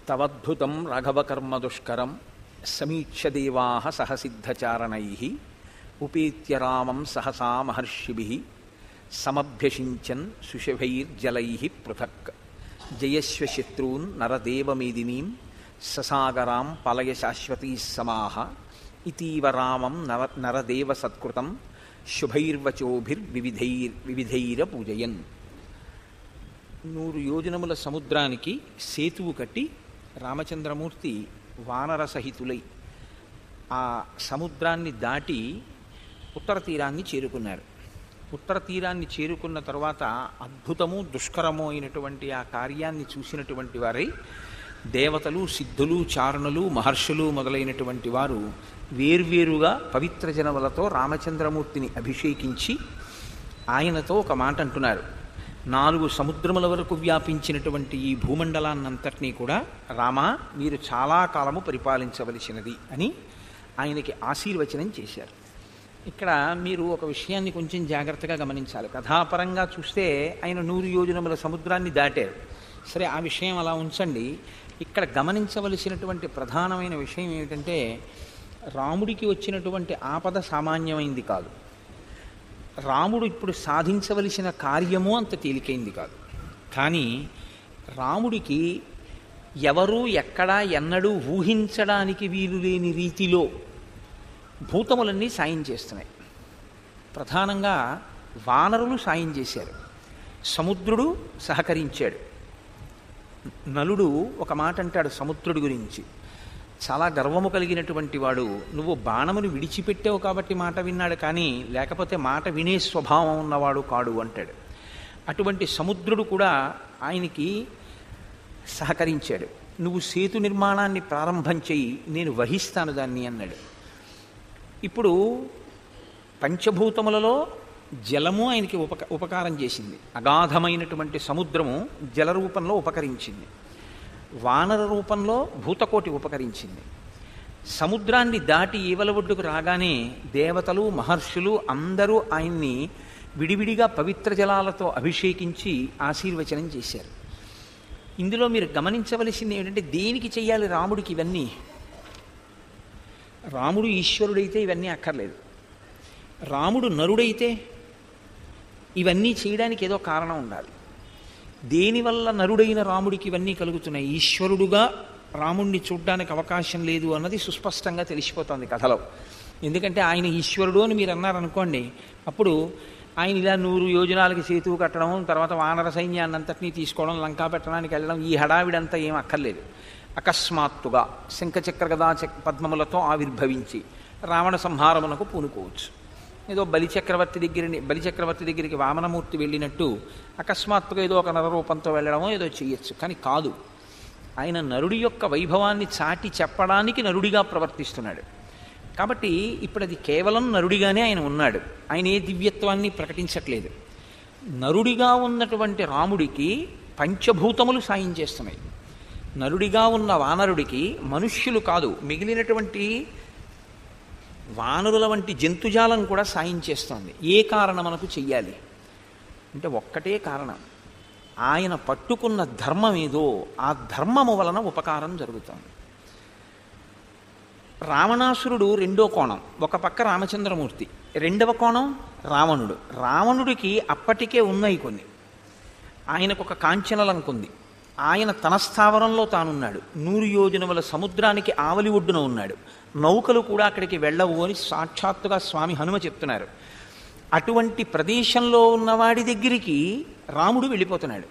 తవద్భుతం రాఘవకర్మదుష్కరం సమీక్ష్య దేవాః సహసిద్ధచారణైః ఉపేత్య రామం సహసా మహర్షిభిః సమభ్యషించన్ సుషభైర్జలైః పృథక్ జయస్వ శత్రూన్ నరదేవమేదినీం ససాగరాం పలయ శాశ్వతీః సమాః ఇతీవ రామం నరదేవ సత్కృతం శుభైర్వచోభిర్వివిధైర పూజయన్. 100 యోజనముల సముద్రానికి సేతువు కట్టి రామచంద్రమూర్తి వానర సహితులై ఆ సముద్రాన్ని దాటి ఉత్తర తీరాన్ని చేరుకున్నారు. ఉత్తర తీరాన్ని చేరుకున్న తర్వాత అద్భుతము దుష్కరము అయినటువంటి ఆ కార్యాన్ని చూసినటువంటి వారై దేవతలు, సిద్ధులు, చారణులు, మహర్షులు మొదలైనటువంటి వారు వేర్వేరుగా పవిత్ర జనములతో రామచంద్రమూర్తిని అభిషేకించి ఆయనతో ఒక మాట అంటున్నారు. 4 సముద్రముల వరకు వ్యాపించినటువంటి ఈ భూమండలాన్నంతటినీ కూడా రామా మీరు చాలా కాలము పరిపాలించవలసినది అని ఆయనకి ఆశీర్వచనం చేశారు. ఇక్కడ మీరు ఒక విషయాన్ని కొంచెం జాగ్రత్తగా గమనించాలి. కథాపరంగా చూస్తే ఆయన 100 యోజనముల సముద్రాన్ని దాటారు. సరే, ఆ విషయం అలా ఉంచండి. ఇక్కడ గమనించవలసినటువంటి ప్రధానమైన విషయం ఏమిటంటే రాముడికి వచ్చినటువంటి ఆపద సామాన్యమైంది కాదు. రాముడు ఇప్పుడు సాధించవలసిన కార్యము అంత తేలికైంది కాదు. కానీ రాముడికి ఎవరూ ఎక్కడా ఎన్నడూ ఊహించడానికి వీలు లేని రీతిలో భూతములన్నీ సాయం చేస్తున్నాయి. ప్రధానంగా వానరులు సాయం చేశారు, సముద్రుడు సహకరించాడు. నలుడు ఒక మాట అంటాడు సముద్రుడి గురించి, చాలా గర్వము కలిగినటువంటి వాడు, నువ్వు బాణమును విడిచిపెట్టావు కాబట్టి మాట విన్నాడు, కానీ లేకపోతే మాట వినే స్వభావం ఉన్నవాడు కాడు అంటాడు. అటువంటి సముద్రుడు కూడా ఆయనకి సహకరించాడు. నువ్వు సేతు నిర్మాణాన్ని ప్రారంభం చెయ్యి, నేను వహిస్తాను దాన్ని అన్నాడు. ఇప్పుడు పంచభూతములలో జలము ఆయనకి ఉపకారం చేసింది. అగాధమైనటువంటి సముద్రము జల రూపంలో ఉపకరించింది. వానర రూపంలో భూతకోటి ఉపకరించింది. సముద్రాన్ని దాటి ఈవల ఒడ్డుకు రాగానే దేవతలు, మహర్షులు అందరూ ఆయన్ని విడివిడిగా పవిత్ర జలాలతో అభిషేకించి ఆశీర్వచనం చేశారు. ఇందులో మీరు గమనించవలసింది ఏంటంటే దేనికి చెయ్యాలి రాముడికి ఇవన్నీ? రాముడు ఈశ్వరుడైతే ఇవన్నీ అక్కర్లేదు. రాముడు నరుడైతే ఇవన్నీ చేయడానికి ఏదో కారణం ఉండాలి. దేనివల్ల నరుడైన రాముడికి ఇవన్నీ కలుగుతున్నాయి? ఈశ్వరుడుగా రాముడిని చూడ్డానికి అవకాశం లేదు అన్నది సుస్పష్టంగా తెలిసిపోతుంది కథలో. ఎందుకంటే ఆయన ఈశ్వరుడు అని మీరు అన్నారనుకోండి, అప్పుడు ఆయన ఇలా 100 యోజనాలకి సేతువు కట్టడం, తర్వాత వానర సైన్యాన్ని అంతటినీ తీసుకోవడం, లంకా పెట్టడానికి వెళ్ళడం, ఈ హడావిడంతా ఏం అక్కర్లేదు. అకస్మాత్తుగా శంఖచక్ర గదా పద్మములతో ఆవిర్భవించి రావణ సంహారమునకు పూనుకోవచ్చు. ఏదో బలిచక్రవర్తి దగ్గరికి వామనమూర్తి వెళ్ళినట్టు అకస్మాత్తుగా ఏదో ఒక నరరూపంతో వెళ్ళడమో ఏదో చెయ్యొచ్చు. కానీ కాదు, ఆయన నరుడి యొక్క వైభవాన్ని చాటి చెప్పడానికి నరుడిగా ప్రవర్తిస్తున్నాడు. కాబట్టి ఇప్పుడు అది కేవలం నరుడిగానే ఆయన ఉన్నాడు. ఆయన ఏ దివ్యత్వాన్ని ప్రకటించట్లేదు. నరుడిగా ఉన్నటువంటి రాముడికి పంచభూతములు సాయం చేస్తున్నాయి. నరుడిగా ఉన్న వానరుడికి మనుష్యులు కాదు, మిగిలినటువంటి వానరుల వంటి జంతుజాలం కూడా సాయం చేస్తోంది. ఏ కారణమునకు చెయ్యాలి అంటే ఒక్కటే కారణం, ఆయన పట్టుకున్న ధర్మం ఏదో ఆ ధర్మము వలన ఉపకారం జరుగుతుంది. రావణాసురుడు రెండో కోణం, ఒక పక్క రామచంద్రమూర్తి, రెండవ కోణం రావణుడు. రావణుడికి అప్పటికే ఉన్నాయి కొన్ని. ఆయనకు ఒక కాంచనలంక ఉంది. ఆయన తన స్థావరంలో తానున్నాడు. 100 యోజనముల సముద్రానికి ఆవలి ఒడ్డున ఉన్నాడు. నౌకలు కూడా అక్కడికి వెళ్ళవు అని సాక్షాత్తుగా స్వామి హనుమ చెప్తున్నారు. అటువంటి ప్రదేశంలో ఉన్నవాడి దగ్గరికి రాముడు వెళ్ళిపోతున్నాడు.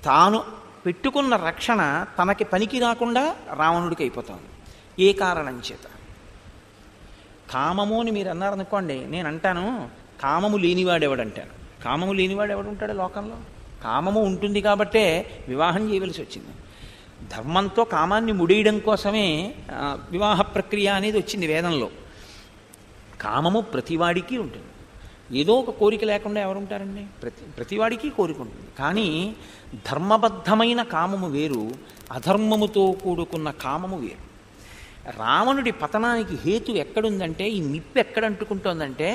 తాను పెట్టుకున్న రక్షణ తనకి పనికి రాకుండా రావణుడికి అయిపోతుంది. ఏ కారణం చేత? కామము అని మీరు అన్నారనుకోండి, నేను అంటాను కామము లేనివాడెవడంటాను. కామము లేనివాడెవడుంటాడు లోకంలో? కామము ఉంటుంది కాబట్టే వివాహం చేయవలసి వచ్చింది. ధర్మంతో కామాన్ని ముడేయడం కోసమే వివాహ ప్రక్రియ అనేది వచ్చింది వేదంలో. కామము ప్రతివాడికి ఉంటుంది. ఏదో ఒక కోరిక లేకుండా ఎవరుంటారండి? ప్రతివాడికి కోరిక ఉంటుంది. కానీ ధర్మబద్ధమైన కామము వేరు, అధర్మముతో కూడుకున్న కామము వేరు. రావణుడి పతనానికి హేతు ఎక్కడుందంటే, ఈ నిప్పు ఎక్కడ అంటుకుంటోందంటే,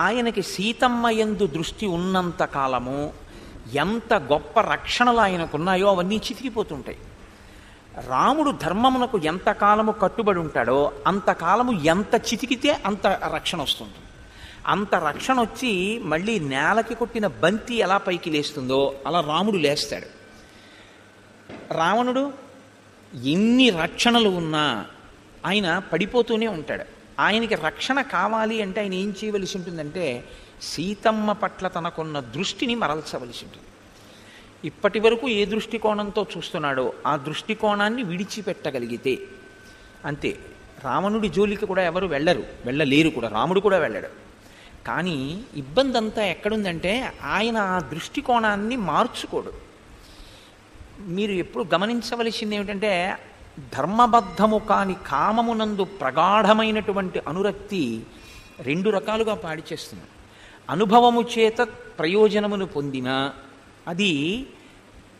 ఆయనకి సీతమ్మ యందు దృష్టి ఉన్నంత కాలము ఎంత గొప్ప రక్షణలు ఆయనకున్నాయో అవన్నీ చితికిపోతుంటాయి. రాముడు ధర్మమునకు ఎంతకాలము కట్టుబడి ఉంటాడో అంతకాలము ఎంత చితికితే అంత రక్షణ వస్తుంది. అంత రక్షణ వచ్చి మళ్ళీ నేలకి కొట్టిన బంతి ఎలా పైకి లేస్తుందో అలా రాముడు లేస్తాడు. రావణుడు ఎన్ని రక్షణలు ఉన్నా ఆయన పడిపోతూనే ఉంటాడు. ఆయనకి రక్షణ కావాలి అంటే ఆయన ఏం చేయవలసి ఉంటుందంటే సీతమ్మ పట్ల తనకున్న దృష్టిని మరల్చవలసి ఉంటుంది. ఇప్పటి వరకు ఏ దృష్టికోణంతో చూస్తున్నాడో ఆ దృష్టికోణాన్ని విడిచిపెట్టగలిగితే అంతే. రావణుడి జోలికి కూడా ఎవరు వెళ్ళలేరు కూడా, రాముడు కూడా వెళ్ళడు. కానీ ఇబ్బంది అంతా ఎక్కడుందంటే ఆయన ఆ దృష్టికోణాన్ని మార్చుకోడు. మీరు ఎప్పుడు గమనించవలసింది ఏమిటంటే ధర్మబద్ధము కాని కామమునందు ప్రగాఢమైనటువంటి అనురక్తి రెండు రకాలుగా పాడిచేస్తుంది. అనుభవము చేత ప్రయోజనమును పొందినా అది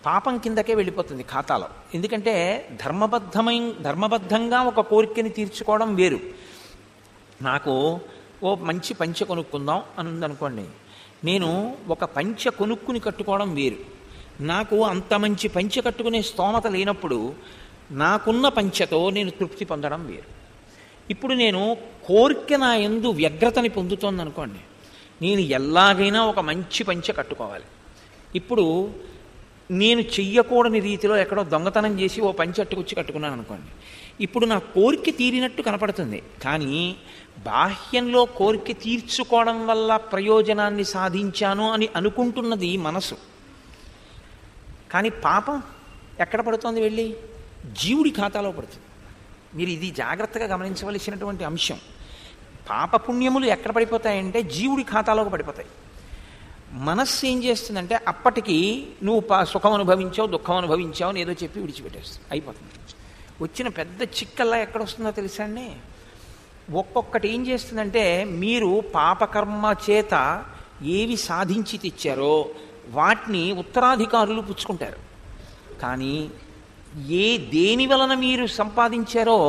పాపం కిందకే వెళ్ళిపోతుంది ఖాతాలో. ఎందుకంటే ధర్మబద్ధంగా ఒక కోరికని తీర్చుకోవడం వేరు. నాకు ఓ మంచి పంచె కొనుక్కుందాం అని ఉందనుకోండి, నేను ఒక పంచె కొనుక్కుని కట్టుకోవడం వేరు. నాకు అంత మంచి పంచె కట్టుకునే స్తోమత లేనప్పుడు నాకున్న పంచెతో నేను తృప్తి పొందడం వేరు. ఇప్పుడు నేను కోరిక నా యందు వ్యగ్రతని పొందుతోందనుకోండి, నేను ఎలాగైనా ఒక మంచి పంచె కట్టుకోవాలి. ఇప్పుడు నేను చెయ్యకూడని రీతిలో ఎక్కడో దొంగతనం చేసి ఓ పంచె అట్టుకొచ్చి కట్టుకున్నాను అనుకోండి, ఇప్పుడు నా కోరిక తీరినట్టు కనపడుతుంది. కానీ బాహ్యంలో కోరిక తీర్చుకోవడం వల్ల ప్రయోజనాన్ని సాధించాను అని అనుకుంటున్నది మనసు. కానీ పాపం ఎక్కడ పడుతోంది? వెళ్ళి జీవుడి ఖాతాలో పడుతుంది. మీరు ఇది జాగ్రత్తగా గమనించవలసినటువంటి అంశం. పాపపుణ్యములు ఎక్కడ పడిపోతాయంటే జీవుడి ఖాతాలోకి పడిపోతాయి. మనస్సు ఏం చేస్తుందంటే అప్పటికి నువ్వు సుఖం అనుభవించావు, దుఃఖం అనుభవించావు అని ఏదో చెప్పి విడిచిపెట్టేస్తుంది, అయిపోతుంది. వచ్చిన పెద్ద చిక్కల్లా ఎక్కడొస్తుందో తెలుసా అండి? ఒక్కొక్కటి ఏం చేస్తుందంటే మీరు పాపకర్మ చేత ఏవి సాధించి తెచ్చారో వాటిని ఉత్తరాధికారులు పుచ్చుకుంటారు. కానీ దేని వలన మీరు సంపాదించారో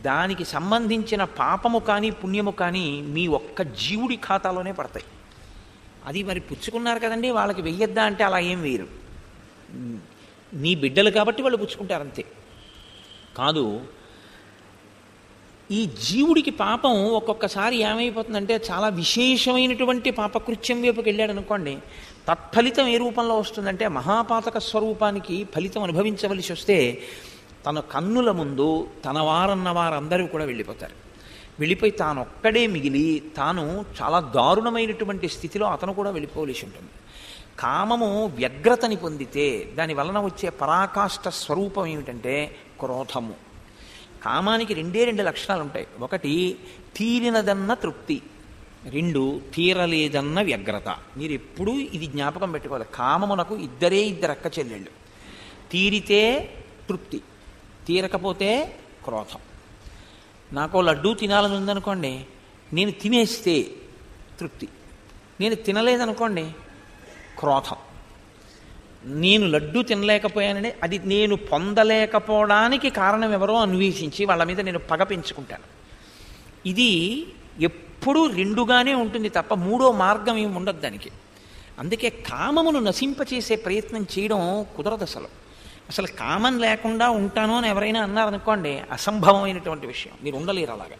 దానికి సంబంధించిన పాపము కానీ పుణ్యము కానీ మీ ఒక్క జీవుడి ఖాతాలోనే పడతాయి. అది మరి పుచ్చుకున్నారు కదండి, వాళ్ళకి వెయ్యొద్దా అంటే అలా ఏం వేయరు. నీ బిడ్డలు కాబట్టి వాళ్ళు పుచ్చుకుంటారు అంతే. కాదు, ఈ జీవుడికి పాపం ఒక్కొక్కసారి ఏమైపోతుందంటే చాలా విశేషమైనటువంటి పాపకృత్యం వైపుకి వెళ్ళాడు అనుకోండి, తత్ఫలితం ఏ రూపంలో వస్తుందంటే మహాపాతక స్వరూపానికి ఫలితం అనుభవించవలసి వస్తే తన కన్నుల ముందు తన వారన్న వారందరూ కూడా వెళ్ళిపోతారు. వెళ్ళిపోయి తానొక్కడే మిగిలి తాను చాలా దారుణమైనటువంటి స్థితిలో అతను కూడా వెళ్ళిపోవలసి ఉంటుంది. కామము వ్యగ్రతని పొందితే దాని వలన వచ్చే పరాకాష్ఠ స్వరూపం ఏమిటంటే క్రోధము. కామానికి రెండు లక్షణాలు ఉంటాయి. ఒకటి తీరినదన్న తృప్తి, రెండు తీరలేదన్న వ్యగ్రత. మీరు ఎప్పుడూ ఇది జ్ఞాపకం పెట్టుకోవాలి. కామమునకు ఇద్దరు అక్క చెల్లెళ్ళు. తీరితే తృప్తి, తీరకపోతే క్రోధం. నాకు లడ్డూ తినాలని ఉందనుకోండి, నేను తినేస్తే తృప్తి, నేను తినలేదనుకోండి క్రోధం. నేను లడ్డూ తినలేకపోయానని అది నేను పొందలేకపోవడానికి కారణం ఎవరో అన్వేషించి వాళ్ళ మీద నేను పగ పెంచుకుంటాను. ఇది ఎప్పుడూ రెండుగానే ఉంటుంది తప్ప మూడో మార్గం ఏమి ఉండదు దానికి. అందుకే కామమును నశింపచేసే ప్రయత్నం చేయడం కుదరదు. అసలు కామం లేకుండా ఉంటాను అని ఎవరైనా అన్నారనుకోండి, అసంభవమైనటువంటి విషయం. మీరు ఉండలేరు అలాగా.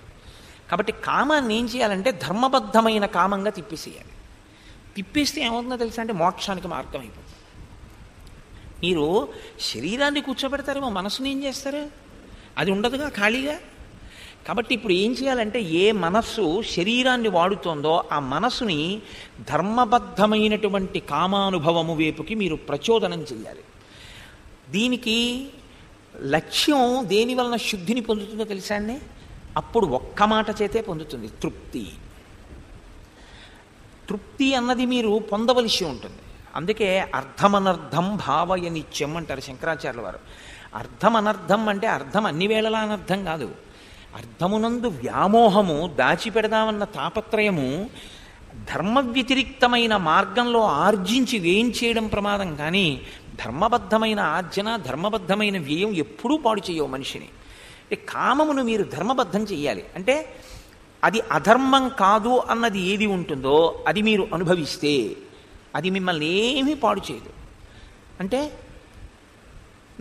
కాబట్టి కామాన్ని ఏం చేయాలంటే ధర్మబద్ధమైన కామంగా తిప్పేసేయాలి. తిప్పేస్తే ఏమవుతుందో తెలుసా అంటే మోక్షానికి మార్గం అయిపోతుంది. మీరు శరీరాన్ని కూర్చోబెడతారేమో, మనసుని ఏం చేస్తారు? అది ఉండదుగా, ఖాళీగా. కాబట్టి ఇప్పుడు ఏం చేయాలంటే ఏ మనస్సు శరీరాన్ని వాడుతోందో ఆ మనసుని ధర్మబద్ధమైనటువంటి కామానుభవము వైపుకి మీరు ప్రచోదనం చేయాలి. దీనికి లక్ష్యం దేని వలన శుద్ధిని పొందుతుందో తెలుసా అండి? అప్పుడు ఒక్క మాట చేతే పొందుతుంది, తృప్తి. తృప్తి అన్నది మీరు పొందవలసి ఉంటుంది. అందుకే అర్థమనర్థం భావయ నిత్యం అంటారు శంకరాచార్యుల వారు. అర్థం అనర్థం అంటే అర్థం అన్ని వేళలా అనర్థం కాదు. అర్థమునందు వ్యామోహము, దాచిపెడదామన్న తాపత్రయము ధర్మ వ్యతిరిక్తమైన మార్గంలో ఆర్జించి వ్యయం చేయడం ప్రమాదం. కానీ ధర్మబద్ధమైన ఆర్జన, ధర్మబద్ధమైన వ్యయం ఎప్పుడూ పాడు చేయవు మనిషిని. కామమును మీరు ధర్మబద్ధం చెయ్యాలి. అంటే అది అధర్మం కాదు అన్నది ఏది ఉంటుందో అది మీరు అనుభవిస్తే అది మిమ్మల్ని ఏమీ పాడు చేయదు. అంటే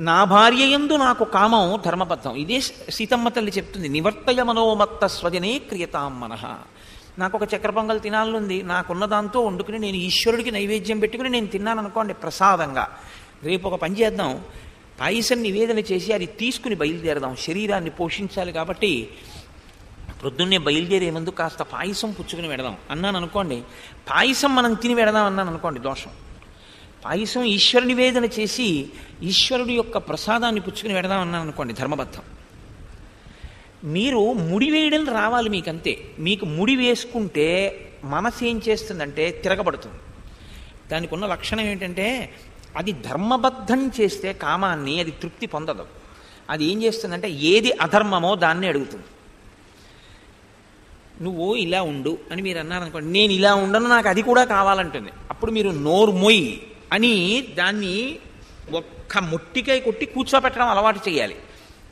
నా భార్య యందు నాకు కామం ధర్మబద్ధం. ఇదే సీతమ్మ తల్లి చెప్తుంది, నివర్తయ మనోమత్త స్వజనే క్రియతాం మనః. నాకు ఒక చక్కెర పొంగల్ తినాలనుంది, నాకున్న దాంతో వండుకుని నేను ఈశ్వరుడికి నైవేద్యం పెట్టుకుని నేను తిన్నాను అనుకోండి ప్రసాదంగా. రేపు ఒక పని చేద్దాం, పాయసం నివేదన చేసి అది తీసుకుని బయలుదేరదాం. శరీరాన్ని పోషించాలి కాబట్టి ప్రొద్దున్నే బయలుదేరే ముందు కాస్త పాయసం పుచ్చుకుని వెడదాం అన్నాను అనుకోండి, పాయసం మనం తిని వెడదాం అన్నాను అనుకోండి, దోషం. పాయసం ఈశ్వర నివేదన చేసి ఈశ్వరుడి యొక్క ప్రసాదాన్ని పుచ్చుకుని వెడదాం అన్నాను అనుకోండి, ధర్మబద్ధం. మీరు ముడి వేయడం రావాలి మీకంతే. మీకు ముడి వేసుకుంటే మనసు ఏం చేస్తుందంటే తిరగబడుతుంది. దానికి ఉన్న లక్షణం ఏంటంటే అది ధర్మబద్ధం చేస్తే కామాన్ని అది తృప్తి పొందదు. అది ఏం చేస్తుందంటే ఏది అధర్మమో దాన్ని అడుగుతుంది. నువ్వు ఇలా ఉండు అని మీరు అన్నారనుకోండి, నేను ఇలా ఉండను, నాకు అది కూడా కావాలంటుంది. అప్పుడు మీరు నోరు మొయ్ అని దాన్ని ఒక్క ముట్టికాయ కొట్టి కూర్చోపెట్టడం అలవాటు చేయాలి.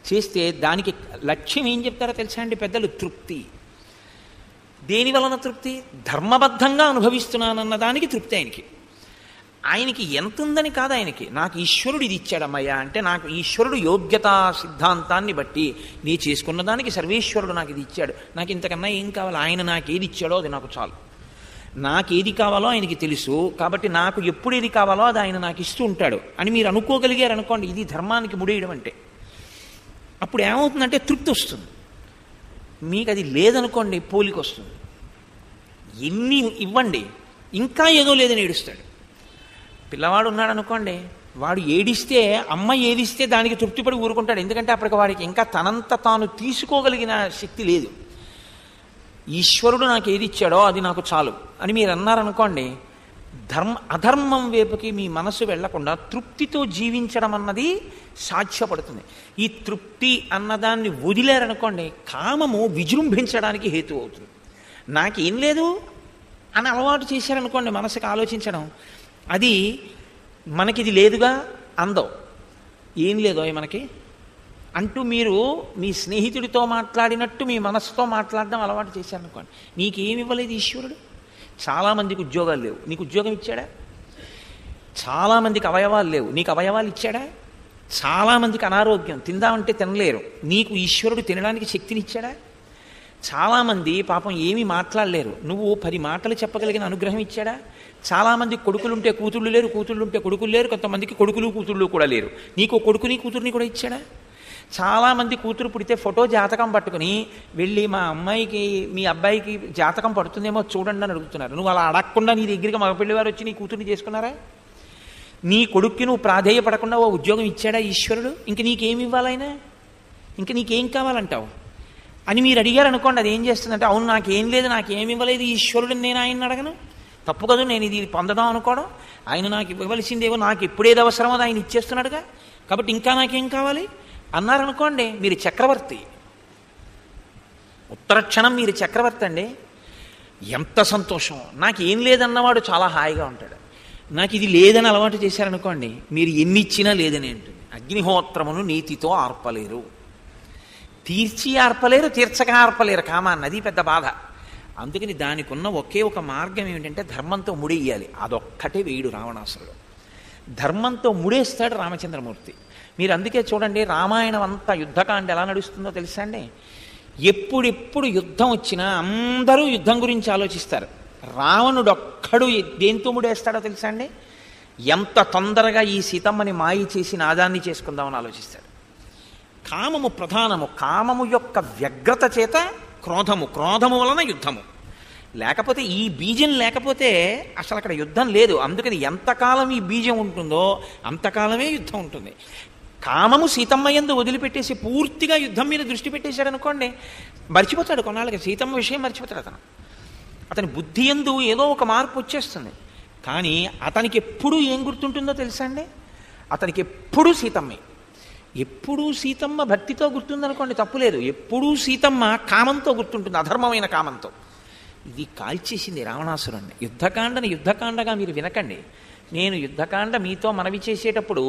చేస్తే దానికి లక్ష్యం ఏం చెప్తారో తెలుసా అండి పెద్దలు? తృప్తి. దేని వలన తృప్తి? ధర్మబద్ధంగా అనుభవిస్తున్నానన్న దానికి తృప్తి. ఆయనకి ఎంత ఉందని కాదు, ఆయనకి నాకు ఈశ్వరుడు ఇది ఇచ్చాడమ్మయ్యా అంటే, నాకు ఈశ్వరుడు యోగ్యతా సిద్ధాంతాన్ని బట్టి నీ చేసుకున్న దానికి సర్వేశ్వరుడు నాకు ఇది ఇచ్చాడు, నాకు ఇంతకన్నా ఏం కావాలి, ఆయన నాకు ఏది ఇచ్చాడో అది నాకు చాలు. నాకేది కావాలో ఆయనకి తెలుసు కాబట్టి నాకు ఎప్పుడు ఏది కావాలో అది ఆయన నాకు ఇస్తూ ఉంటాడు అని మీరు అనుకోగలిగారు అనుకోండి, ఇది ధర్మానికి ముడేయడం అంటే. అప్పుడు ఏమవుతుందంటే తృప్తి వస్తుంది. మీకు అది లేదనుకోండి పోలిక వస్తుంది. ఎన్ని ఇవ్వండి ఇంకా ఏదో లేదని ఏడుస్తాడు. పిల్లవాడు ఉన్నాడు అనుకోండి, వాడు ఏడిస్తే అమ్మ ఏడిస్తే దానికి తృప్తిపడి ఊరుకుంటాడు. ఎందుకంటే అప్పటికి వాడికి ఇంకా తనంత తాను తీసుకోగలిగిన శక్తి లేదు. ఈశ్వరుడు నాకు ఏది ఇచ్చాడో అది నాకు చాలు అని మీరు అన్నారనుకోండి, అధర్మం వైపుకి మీ మనసు వెళ్లకుండా తృప్తితో జీవించడం అన్నది సాధ్యపడుతుంది. ఈ తృప్తి అన్నదాన్ని వదిలేరనుకోండి, కామము విజృంభించడానికి హేతు అవుతుంది. నాకేం లేదు అని అలవాటు చేశారనుకోండి మనసుకు ఆలోచించడం, అది మనకిది లేదుగా అందం, ఏం లేదో మనకి అంటూ మీరు మీ స్నేహితుడితో మాట్లాడినట్టు మీ మనసుతో మాట్లాడడం అలవాటు చేశారనుకోండి, నీకేమి ఇవ్వలేదు ఈశ్వరుడు. చాలామందికి ఉద్యోగాలు లేవు, నీకు ఉద్యోగం ఇచ్చాడా? చాలామందికి అవయవాలు లేవు, నీకు అవయవాలు ఇచ్చాడా? చాలామందికి అనారోగ్యం, తిందామంటే తినలేరు, నీకు ఈశ్వరుడు తినడానికి శక్తిని ఇచ్చాడా? చాలామంది పాపం ఏమీ మాట్లాడలేరు, నువ్వు 10 మాటలు చెప్పగలిగిన అనుగ్రహం ఇచ్చాడా? చాలామంది కొడుకులుంటే కూతుళ్ళు లేరు, కూతుళ్ళుంటే కొడుకులు లేరు, కొంతమందికి కొడుకులు కూతుళ్ళు కూడా లేరు, నీకు కొడుకుని కూతుర్ని కూడా ఇచ్చాడా? చాలామంది కూతురు పుడితే ఫోటో జాతకం పట్టుకుని వెళ్ళి మా అమ్మాయికి మీ అబ్బాయికి జాతకం పడుతుందేమో చూడండి అని అడుగుతున్నారు. నువ్వు అలా అడగకుండా నీ దగ్గరికి మగపిల్లి వారు వచ్చి నీ కూతుర్ని చేసుకున్నారా? నీ కొడుక్కి నువ్వు ప్రాధేయపడకుండా ఓ ఉద్యోగం ఇచ్చాడా ఈశ్వరుడు? ఇంక నీకేమి ఇవ్వాలైనా, ఇంక నీకేం కావాలంటావు అని మీరు అడిగారు అనుకోండి, అది ఏం చేస్తుందంటే, అవును నాకేం లేదు, నాకేమి ఇవ్వలేదు ఈశ్వరుడిని నేను ఆయన్ని అడగను, తప్పు కదా నేను ఇది పొందదాం అనుకోవడం, ఆయన నాకు ఇవ్వవలసిందేవో నాకు ఎప్పుడేది అవసరమో అది ఆయన ఇచ్చేస్తున్నాడుగా, కాబట్టి ఇంకా నాకేం కావాలి అన్నారనుకోండి, మీరు చక్రవర్తి. ఉత్తర క్షణం మీరు చక్రవర్తి అండి. ఎంత సంతోషం. నాకేం లేదన్నవాడు చాలా హాయిగా ఉంటాడు. నాకు ఇది లేదని అలవాటు చేశారనుకోండి, మీరు ఎన్ని ఇచ్చినా లేదని అంటుంది. అగ్నిహోత్రమును నీతితో ఆర్పలేరు, తీర్చి ఆర్పలేరు, తీర్చక ఆర్పలేరు కామాన్ని. అది పెద్ద బాధ. అందుకని దానికి ఉన్న ఒకే ఒక మార్గం ఏమిటంటే ధర్మంతో ముడేయాలి. అదొక్కటే వేయుడు రావణాసురుడు. ధర్మంతో ముడేస్తాడు రామచంద్రమూర్తి. మీరు అందుకే చూడండి, రామాయణం అంతా యుద్ధకాండ ఎలా నడుస్తుందో తెలుసా అండి? ఎప్పుడెప్పుడు యుద్ధం వచ్చినా అందరూ యుద్ధం గురించి ఆలోచిస్తారు. రావణుడొక్కడు దేంతో ముడేస్తాడో తెలుసా అండి? ఎంత తొందరగా ఈ సీతమ్మని మాయి చేసి నాదాన్ని చేసుకుందామని ఆలోచిస్తాడు. కామము ప్రధానము. కామము యొక్క వ్యగ్రత చేత క్రోధము, క్రోధము వలన యుద్ధము. లేకపోతే ఈ బీజం లేకపోతే అసలు అక్కడ యుద్ధం లేదు. అందుకని ఎంతకాలం ఈ బీజం ఉంటుందో అంతకాలమే యుద్ధం ఉంటుంది. కామము సీతమ్మ యందు వదిలిపెట్టేసి పూర్తిగా యుద్ధం మీద దృష్టి పెట్టేశాడు అనుకోండి, మర్చిపోతాడు. కొన్నాళ్ళకి సీతమ్మ విషయం మర్చిపోతాడు. అతని బుద్ధి యందు ఏదో ఒక మార్పు వచ్చేస్తుంది. కానీ అతనికి ఎప్పుడూ ఏం గుర్తుంటుందో తెలుసా అండి? అతనికి ఎప్పుడూ సీతమ్మే. ఎప్పుడూ సీతమ్మ భక్తితో గుర్తుందనుకోండి, తప్పులేదు. ఎప్పుడూ సీతమ్మ కామంతో గుర్తుంటుంది, అధర్మమైన కామంతో. ఇది కాల్చేసింది రావణాసురుణ్ణి. యుద్ధకాండని యుద్ధకాండగా మీరు వినకండి. నేను యుద్ధకాండ మీతో మనవి చేసేటప్పుడు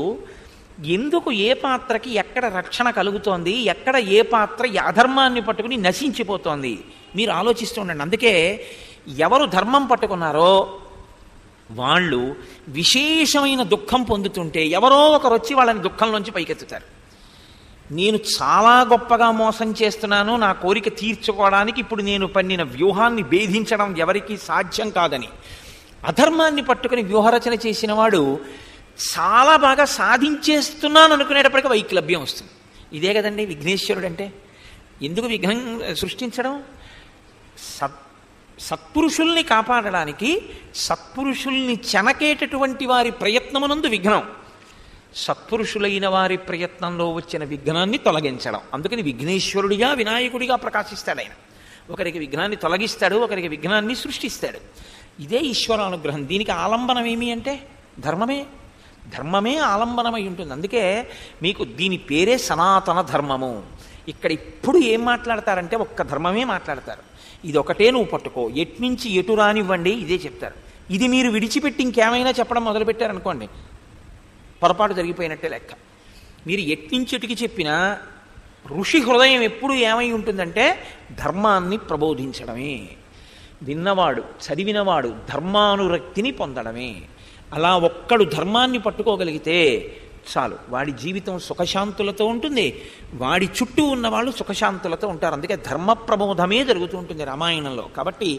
ఎందుకు ఏ పాత్రకి ఎక్కడ రక్షణ కలుగుతోంది, ఎక్కడ ఏ పాత్ర అధర్మాన్ని పట్టుకుని నశించిపోతోంది మీరు ఆలోచిస్తూ ఉండండి. అందుకే ఎవరు ధర్మం పట్టుకున్నారో వాళ్ళు విశేషమైన దుఃఖం పొందుతుంటే ఎవరో ఒకరు వచ్చి వాళ్ళని దుఃఖంలోంచి పైకెత్తుతారు. నేను చాలా గొప్పగా మోసం చేస్తున్నాను, నా కోరిక తీర్చుకోవడానికి ఇప్పుడు నేను పన్నిన వ్యూహాన్ని భేదించడం ఎవరికీ సాధ్యం కాదని అధర్మాన్ని పట్టుకుని వ్యూహరచన చేసిన వాడు చాలా బాగా సాధించేస్తున్నాను అనుకునేటప్పటికీ వైక్లభ్యం వస్తుంది. ఇదే కదండి విఘ్నేశ్వరుడు అంటే. ఎందుకు విఘ్నం సృష్టించడం? సత్పురుషుల్ని కాపాడడానికి, సత్పురుషుల్ని చెనకేటటువంటి వారి ప్రయత్నమునందు విఘ్నం, సత్పురుషులైన వారి ప్రయత్నంలో వచ్చిన విఘ్నాన్ని తొలగించడం. అందుకని విఘ్నేశ్వరుడిగా వినాయకుడిగా ప్రకాశిస్తాడు ఆయన. ఒకరికి విఘ్నాన్ని తొలగిస్తాడు, ఒకరికి విఘ్నాన్ని సృష్టిస్తాడు. ఇదే ఈశ్వరానుగ్రహం. దీనికి ఆలంబనం ఏమి అంటే ధర్మమే. ధర్మమే ఆలంబనమై ఉంటుంది. అందుకే మీకు దీని పేరే సనాతన ధర్మము. ఇక్కడ ఇప్పుడు ఏం మాట్లాడతారంటే ఒక్క ధర్మమే మాట్లాడతారు. ఇది ఒకటే నువ్వు పట్టుకో, ఎట్నుంచి ఎటు రానివ్వండి ఇదే చెప్తారు. ఇది మీరు విడిచిపెట్టి ఇంకేమైనా చెప్పడం మొదలుపెట్టారనుకోండి పొరపాటు జరిగిపోయినట్టే లెక్క. మీరు ఎట్నుంచి ఎటుకి చెప్పినా ఋషి హృదయం ఎప్పుడు ఏమై ఉంటుందంటే ధర్మాన్ని ప్రబోధించడమే. విన్నవాడు, చదివినవాడు ధర్మానురక్తిని పొందడమే. అలా ఒక్కడు ధర్మాన్ని పట్టుకోగలిగితే చాలు, వాడి జీవితం సుఖశాంతులతో ఉంటుంది, వాడి చుట్టూ ఉన్నవాళ్ళు సుఖశాంతులతో ఉంటారు. అందుకే ధర్మ ప్రబోధమే జరుగుతూ ఉంటుంది రామాయణంలో. కాబట్టి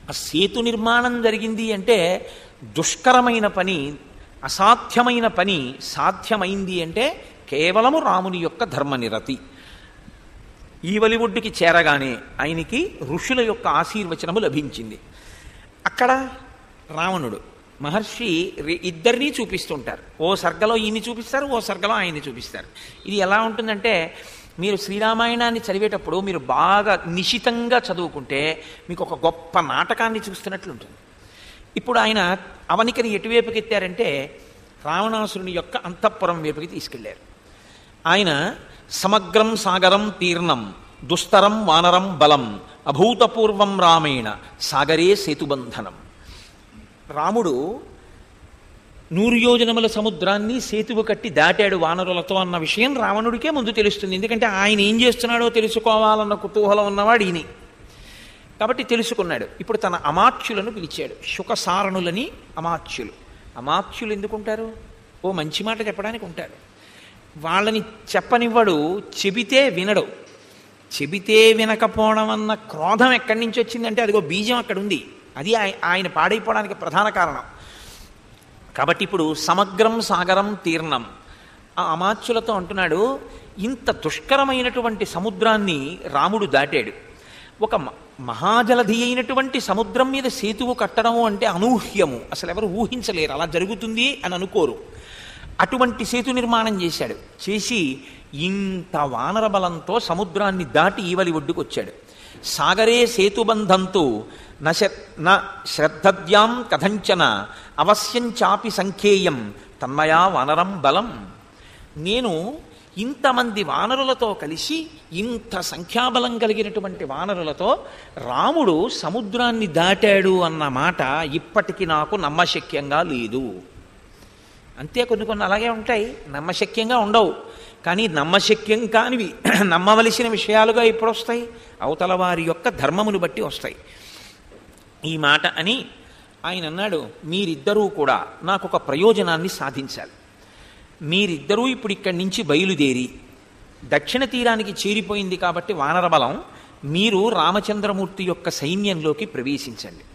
ఆ సేతు నిర్మాణం జరిగింది అంటే దుష్కరమైన పని, అసాధ్యమైన పని సాధ్యమైంది అంటే కేవలము రాముని యొక్క ధర్మనిరతి. ఈవలి ఒడ్డుకి చేరగానే ఆయనకి ఋషుల యొక్క ఆశీర్వచనము లభించింది. అక్కడ రావణుడు మహర్షి ఇద్దరినీ చూపిస్తుంటారు. ఓ సర్గలో ఈయన్ని చూపిస్తారు, ఓ సర్గలో ఆయన్ని చూపిస్తారు. ఇది ఎలా ఉంటుందంటే మీరు శ్రీరామాయణాన్ని చదివేటప్పుడు మీరు బాగా నిశితంగా చదువుకుంటే మీకు ఒక గొప్ప నాటకాన్ని చూస్తున్నట్లుంటుంది. ఇప్పుడు ఆయన అవనికని ఎటువైపుకి ఎత్తారంటే రావణాసురుని యొక్క అంతఃపురం వైపుకి తీసుకెళ్లారు. ఆయన సమగ్రం సాగరం తీర్ణం దుస్తరం వానరం బలం అభూతపూర్వం రామేణ సాగరే సేతుబంధనం. రాముడు 100 యోజనముల సముద్రాన్ని సేతువు కట్టి దాటాడు వానరులతో అన్న విషయం రావణుడికే ముందు తెలుస్తుంది. ఎందుకంటే ఆయన ఏం చేస్తున్నాడో తెలుసుకోవాలన్న కుతూహలం ఉన్నవాడు ఈయన. కాబట్టి తెలుసుకున్నాడు. ఇప్పుడు తన అమాత్యులను పిలిచాడు. శుకసారణులని అమాత్యులు. అమాత్యులు ఎందుకుంటారు? ఓ మంచి మాట చెప్పడానికి ఉంటారు. వాళ్ళని చెప్పనివ్వడు, చెబితే వినడు. చెబితే వినకపోవడం అన్న క్రోధం ఎక్కడి నుంచి వచ్చిందంటే అదిగో బీజం అక్కడ ఉంది. అది ఆయన పాడైపోవడానికి ప్రధాన కారణం. కాబట్టి ఇప్పుడు సమగ్రం సాగరం తీర్ణం ఆ అమాత్యులతో అంటున్నాడు, ఇంత దుష్కరమైనటువంటి సముద్రాన్ని రాముడు దాటాడు. ఒక మహాజలధి అయినటువంటి సముద్రం మీద సేతువు కట్టడము అంటే అనూహ్యము. అసలు ఎవరు ఊహించలేరు, అలా జరుగుతుంది అని అనుకోరు. అటువంటి సేతు నిర్మాణం చేశాడు. చేసి ఇంత వానర బలంతో సముద్రాన్ని దాటి ఈవలి ఒడ్డుకు వచ్చాడు. సాగరే సేతుబంధంతో న శ్రద్ధద్యాం కథంచన అవశ్యం చాపి సంఖ్యేయం తన్మయా వానరం బలం. నేను ఇంతమంది వానరులతో కలిసి ఇంత సంఖ్యాబలం కలిగినటువంటి వానరులతో రాముడు సముద్రాన్ని దాటాడు అన్న మాట ఇప్పటికీ నాకు నమ్మశక్యంగా లేదు. అంతే, కొన్ని అలాగే ఉంటాయి, నమ్మశక్యంగా ఉండవు. కానీ నమ్మశక్యం కానివి నమ్మవలసిన విషయాలుగా ఇప్పుడు వస్తాయి, అవతల వారి యొక్క ధర్మమును బట్టి వస్తాయి. ఈ మాట అని ఆయన అన్నాడు, మీరిద్దరూ కూడా నాకు ఒక ప్రయోజనాన్ని సాధించాలి. మీరిద్దరూ ఇప్పుడు ఇక్కడి నుంచి బయలుదేరి దక్షిణ తీరానికి చేరిపోయింది కాబట్టి వానర బలం, మీరు రామచంద్రమూర్తి యొక్క సైన్యంలోకి ప్రవేశించండి.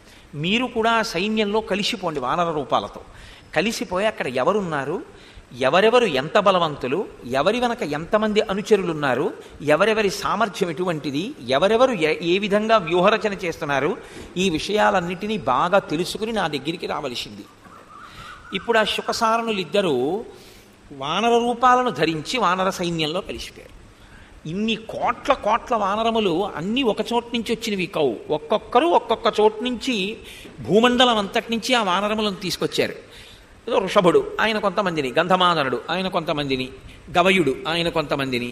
మీరు కూడా ఆ సైన్యంలో కలిసిపోండి. వానర రూపాలతో కలిసిపోయి అక్కడ ఎవరున్నారు, ఎవరెవరు ఎంత బలవంతులు, ఎవరి వెనక ఎంతమంది అనుచరులున్నారు, ఎవరెవరి సామర్థ్యం ఎటువంటిది, ఎవరెవరు ఏ విధంగా వ్యూహరచన చేస్తున్నారు, ఈ విషయాలన్నిటినీ బాగా తెలుసుకుని నా దగ్గరికి రావలసింది. ఇప్పుడు ఆ శుకసారణులిద్దరూ వానర రూపాలను ధరించి వానర సైన్యంలో కలిసిపోయారు. ఇన్ని కోట్ల వానరములు అన్నీ ఒక చోటు నుంచి వచ్చినవి కావు. ఒక్కొక్కరు ఒక్కొక్క చోటు నుంచి భూమండలం అంతటి నుంచి ఆ వానరములను తీసుకొచ్చారు. ఏదో వృషభుడు ఆయన కొంతమందిని, గంధమాదనుడు ఆయన కొంతమందిని, గవయుడు ఆయన కొంతమందిని,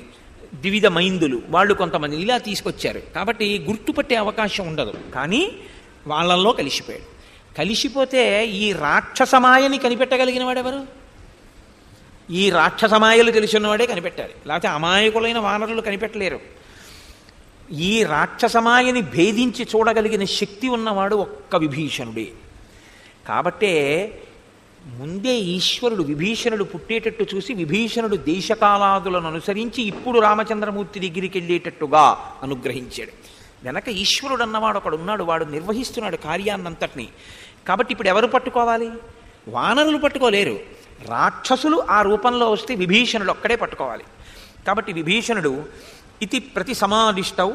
ద్విధ మైందులు వాళ్ళు కొంతమందిని ఇలా తీసుకొచ్చారు. కాబట్టి గుర్తుపట్టే అవకాశం ఉండదు. కానీ వాళ్ళల్లో కలిసిపోయాడు. కలిసిపోతే ఈ రాక్షసమాయని కనిపెట్టగలిగిన వాడెవరు? ఈ రాక్షసమాయలు తెలిసినవాడే కనిపెట్టాలి, లేకపోతే అమాయకులైన వానరులు కనిపెట్టలేరు. ఈ రాక్షసమాయని భేదించి చూడగలిగిన శక్తి ఉన్నవాడు ఒక్క విభీషణుడే. కాబట్టే ముందే ఈశ్వరుడు విభీషణుడు పుట్టేటట్టు చూసి విభీషణుడు దేశకాలాదులను అనుసరించి ఇప్పుడు రామచంద్రమూర్తి దగ్గరికి వెళ్ళేటట్టుగా అనుగ్రహించాడు. వెనక ఈశ్వరుడు అన్నవాడు ఒకడున్నాడు, వాడు నిర్వహిస్తున్నాడు కార్యాన్నంతటినీ. కాబట్టి ఇప్పుడు ఎవరు పట్టుకోవాలి? వానరులు పట్టుకోలేరు, రాక్షసులు ఆ రూపంలో వస్తే విభీషణుడు ఒక్కడే పట్టుకోవాలి. కాబట్టి విభీషణుడు ఇతి ప్రతి సమాదిష్టౌ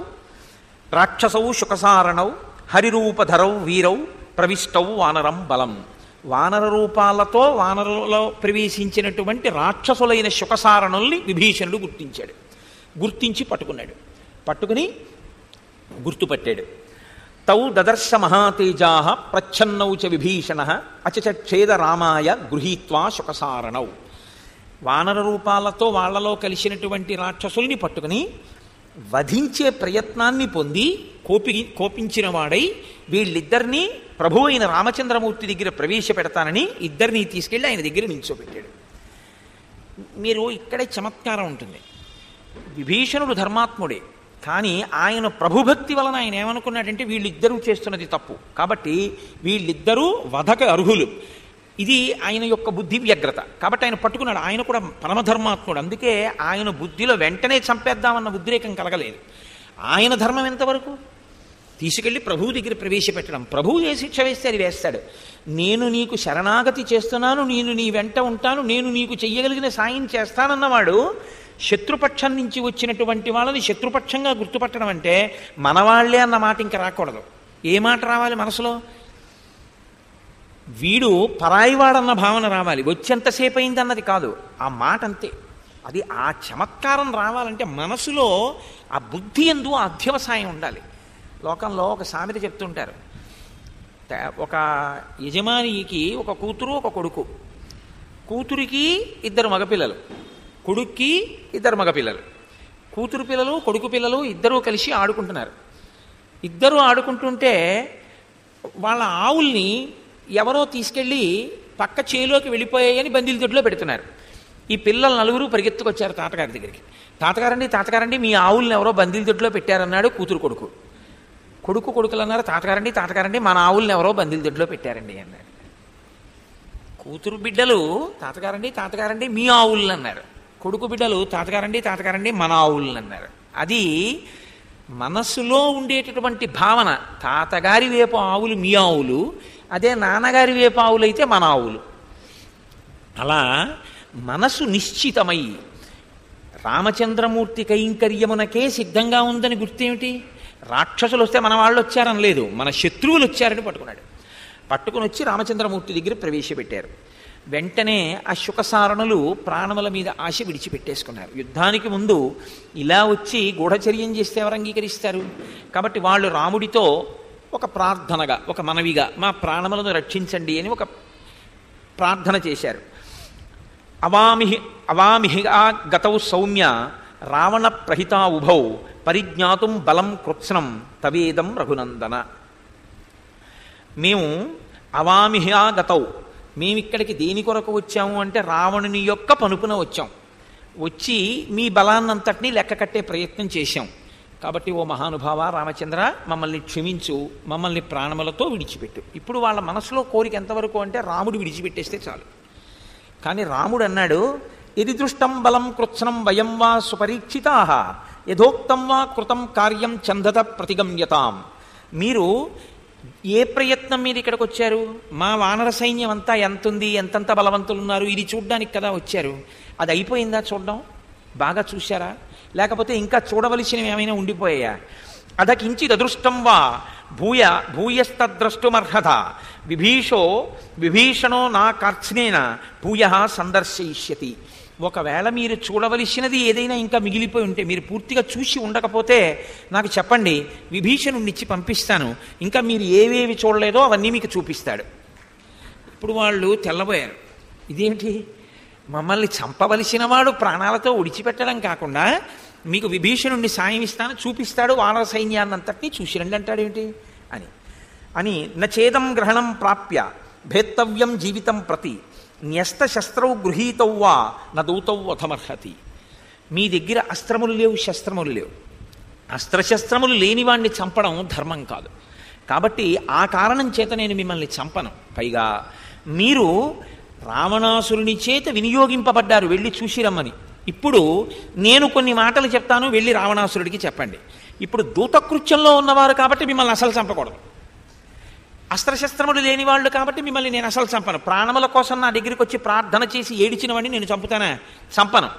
రాక్షసౌ శుకసారణౌ హరిరూపధరౌ వీరౌ ప్రవిష్టౌ వానరం బలం. వానర రూపాలతో వానరులో ప్రవేశించినటువంటి రాక్షసులైన శుకసారణుల్ని విభీషణుడు గుర్తించాడు. గుర్తించి పట్టుకున్నాడు. పట్టుకుని గుర్తుపట్టాడు. తౌ దదర్శ మహాతేజా ప్రచ్ఛన్నౌ చ విభీషణ అచచచ్ఛేద రామాయ గృహీత్వా శుకసారణౌ. వానర రూపాలతో వాళ్లలో కలిసినటువంటి రాక్షసుల్ని పట్టుకుని వధించే ప్రయత్నాన్ని పొంది కోపించిన వాడై వీళ్ళిద్దరినీ ప్రభు అయిన రామచంద్రమూర్తి దగ్గర ప్రవేశపెడతానని ఇద్దరినీ తీసుకెళ్ళి ఆయన దగ్గర నిల్చోబెట్టాడు. మీరు ఇక్కడే చమత్కారం ఉంటుంది. విభీషణుడు ధర్మాత్ముడే, కానీ ఆయన ప్రభుభక్తి వలన ఆయన ఏమనుకున్నాడంటే వీళ్ళిద్దరూ చేస్తున్నది తప్పు, కాబట్టి వీళ్ళిద్దరూ వధక అర్హులు. ఇది ఆయన యొక్క బుద్ధి వ్యగ్రత. కాబట్టి ఆయన పట్టుకున్నాడు. ఆయన కూడా పరమధర్మాత్ముడు, అందుకే ఆయన బుద్ధిలో వెంటనే చంపేద్దామన్న ఉద్రేకం కలగలేదు. ఆయన ధర్మం ఎంతవరకు? తీసుకెళ్ళి ప్రభువు దగ్గర ప్రవేశపెట్టడం. ప్రభువు ఏ శిక్ష వేస్తే అది వేస్తాడు. నేను నీకు శరణాగతి చేస్తున్నాను, నేను నీ వెంట ఉంటాను, నేను నీకు చెయ్యగలిగిన సాయం చేస్తానన్నవాడు శత్రుపక్షం నుంచి వచ్చినటువంటి వాళ్ళని శత్రుపక్షంగా గుర్తుపట్టడం అంటే మనవాళ్లే అన్న మాట ఇంకా రాకూడదు. ఏ మాట రావాలి మనసులో? వీడు పరాయివాడన్న భావన రావాలి. వచ్చేంతసేపు అయిందన్నది కాదు, ఆ మాట అంతే. అది ఆ చమత్కారం రావాలంటే మనసులో ఆ బుద్ధి యందు ఆ అధ్యవసాయం ఉండాలి. లోకంలో ఒక సామెత చెప్తుంటారు. ఒక యజమానికి ఒక కూతురు ఒక కొడుకు. కూతురికి ఇద్దరు మగపిల్లలు, కొడుక్కి ఇద్దరు మగపిల్లలు. కూతురు పిల్లలు కొడుకు పిల్లలు ఇద్దరూ కలిసి ఆడుకుంటున్నారు. ఇద్దరూ ఆడుకుంటుంటే వాళ్ళ ఆవుల్ని ఎవరో తీసుకెళ్ళి పక్క చేలోకి వెళ్ళిపోయాయని బందీల దొడ్లో పెడుతున్నారు. ఈ పిల్లలు నలుగురు పరిగెత్తుకొచ్చారు తాతగారి దగ్గరికి. తాతగారండి తాతగారండి మీ ఆవుల్ని ఎవరో బందీల దొడ్లో పెట్టారన్నాడు కూతురు కొడుకు. కొడుకులు అన్నారు తాతగారండి తాతగారండి మన ఆవుల్ని ఎవరో బందీల దొడ్లో పెట్టారండి అన్నాడు. కూతురు బిడ్డలు తాతగారండి తాతగారండి మీ ఆవుల్ని అన్నారు. కొడుకు బిడ్డలు తాతగారండి తాతగారండి మన ఆవుల్ని అన్నారు. అది మనస్సులో ఉండేటటువంటి భావన. తాతగారి వేపు ఆవులు మీ ఆవులు, అదే నాన్నగారి వేపు ఆవులు అయితే మన ఆవులు. అలా మనసు నిశ్చితమై రామచంద్రమూర్తి కైంకర్యమునకే సిద్ధంగా ఉందని గుర్తేమిటి? రాక్షసులు వస్తే మన వాళ్ళు వచ్చారని లేదు, మన శత్రువులు వచ్చారని పట్టుకున్నాడు. పట్టుకుని వచ్చి రామచంద్రమూర్తి దగ్గర ప్రవేశపెట్టారు. వెంటనే ఆ శుకసారణులు ప్రాణముల మీద ఆశ విడిచిపెట్టేసుకున్నారు. యుద్ధానికి ముందు ఇలా వచ్చి గూఢచర్యం చేస్తే ఎవరు అంగీకరిస్తారు? కాబట్టి వాళ్ళు రాముడితో ఒక ప్రార్థనగా, ఒక మనవిగా మా ప్రాణములను రక్షించండి అని ఒక ప్రార్థన చేశారు. అవామిహిగా గతౌ సౌమ్య రావణ ప్రహితా ఉభౌ పరిజ్ఞాతుం బలం కృత్స్నం తవేదం రఘునందన. మేము అవామిహా గతౌ, మేమిక్కడికి దేని కొరకు వచ్చాము అంటే రావణుని యొక్క పనుపున వచ్చాం. వచ్చి మీ బలాన్నంతటినీ లెక్క కట్టే ప్రయత్నం చేశాం. కాబట్టి ఓ మహానుభావ రామచంద్ర మమ్మల్ని క్షమించు, మమ్మల్ని ప్రాణములతో విడిచిపెట్టు. ఇప్పుడు వాళ్ళ మనసులో కోరిక ఎంతవరకు అంటే రాముడు విడిచిపెట్టేస్తే చాలు. కానీ రాముడు అన్నాడు, ఎది దృష్టం బలం కృత్స్నం వయం వా సుపరీక్షితాః యథోక్తం వా కృతం కార్యం చందత ప్రతిగమ్యతాం. మీరు ఏ ప్రయత్నం మీద ఇక్కడికి వచ్చారు? మా వానర సైన్యం అంతా ఎంతుంది, ఎంతంత బలవంతులు ఉన్నారు, ఇది చూడ్డానికి కదా వచ్చారు. అది అయిపోయిందా చూడడం? బాగా చూశారా? లేకపోతే ఇంకా చూడవలసినవి ఏమైనా ఉండిపోయాయా? అధకించిద్ అదృష్టం వా భూయస్తద్రష్టుమర్హత విభీషణో నా కార్త్స్నేన భూయ సందర్శయిష్యతి. ఒకవేళ మీరు చూడవలసినది ఏదైనా ఇంకా మిగిలిపోయి ఉంటే, మీరు పూర్తిగా చూసి ఉండకపోతే నాకు చెప్పండి, విభీషణుడినిచ్చి పంపిస్తాను. ఇంకా మీరు ఏవేవి చూడలేదో అవన్నీ మీకు చూపిస్తాడు. ఇప్పుడు వాళ్ళు తెల్లబోయారు. ఇదేంటి, మమ్మల్ని చంపవలసిన వాడు ప్రాణాలతో విడిచిపెట్టడం కాకుండా మీకు విభీషణుడిని సాయం ఇస్తాను, చూపిస్తాడు, వానర సైన్యాన్నంతటినీ చూసి రండి అంటాడేమిటి అని నచేదం గ్రహణం ప్రాప్య భేత్తవ్యం జీవితం ప్రతి న్యస్త శస్త్రౌ గృహీతౌ వా నదూతౌ అథమర్హతి. మీ దగ్గర అస్త్రములు లేవు, శస్త్రములు లేవు. అస్త్రశస్త్రములు లేని వాణ్ణి చంపడం ధర్మం కాదు. కాబట్టి ఆ కారణం చేత నేను మిమ్మల్ని చంపను. పైగా మీరు రావణాసురుని చేత వినియోగింపబడ్డారు వెళ్ళి చూసి రమ్మని. ఇప్పుడు నేను కొన్ని మాటలు చెప్తాను, వెళ్ళి రావణాసురుడికి చెప్పండి. ఇప్పుడు దూతకృత్యంలో ఉన్నవారు కాబట్టి మిమ్మల్ని అసలు చంపకూడదు. అస్త్రశస్త్రములు లేని వాళ్ళు కాబట్టి మిమ్మల్ని నేను అసలు చంపను. ప్రాణముల కోసం నా దగ్గరికి వచ్చి ప్రార్థన చేసి ఏడిచిన వాడిని నేను చంపుతానా? చంపను.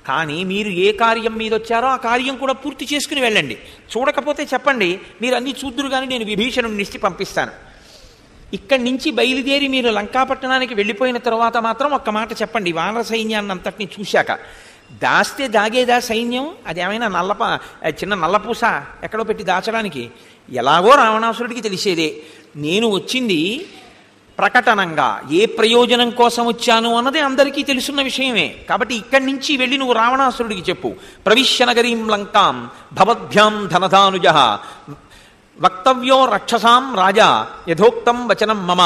కానీ మీరు ఏ కార్యం మీద వచ్చారో ఆ కార్యం కూడా పూర్తి చేసుకుని వెళ్ళండి. చూడకపోతే చెప్పండి, మీరు అన్నీ చూద్దురు కానీ నేను విభీషణుడిని ఇచ్చి పంపిస్తాను. ఇక్కడి నుంచి బయలుదేరి మీరు లంకాపట్టణానికి వెళ్ళిపోయిన తర్వాత మాత్రం ఒక్క మాట చెప్పండి. వానర సైన్యాన్ని అంతటిని చూశాక దాస్తే దాగేదా సైన్యం? అది ఏమైనా చిన్న నల్లపూస ఎక్కడో పెట్టి దాచడానికి? ఎలాగో రావణాసురుడికి తెలిసేదే. నేను వచ్చింది ప్రకటనంగా, ఏ ప్రయోజనం కోసం వచ్చాను అన్నది అందరికీ తెలుసున్న విషయమే. కాబట్టి ఇక్కడి నుంచి వెళ్ళి నువ్వు రావణాసురుడికి చెప్పు, ప్రవిశ్య నగరీం లంకాం భవద్భ్యాం ధనధానుజ వక్తవ్యో రక్షసాం రాజా యథోక్తం వచనం మమ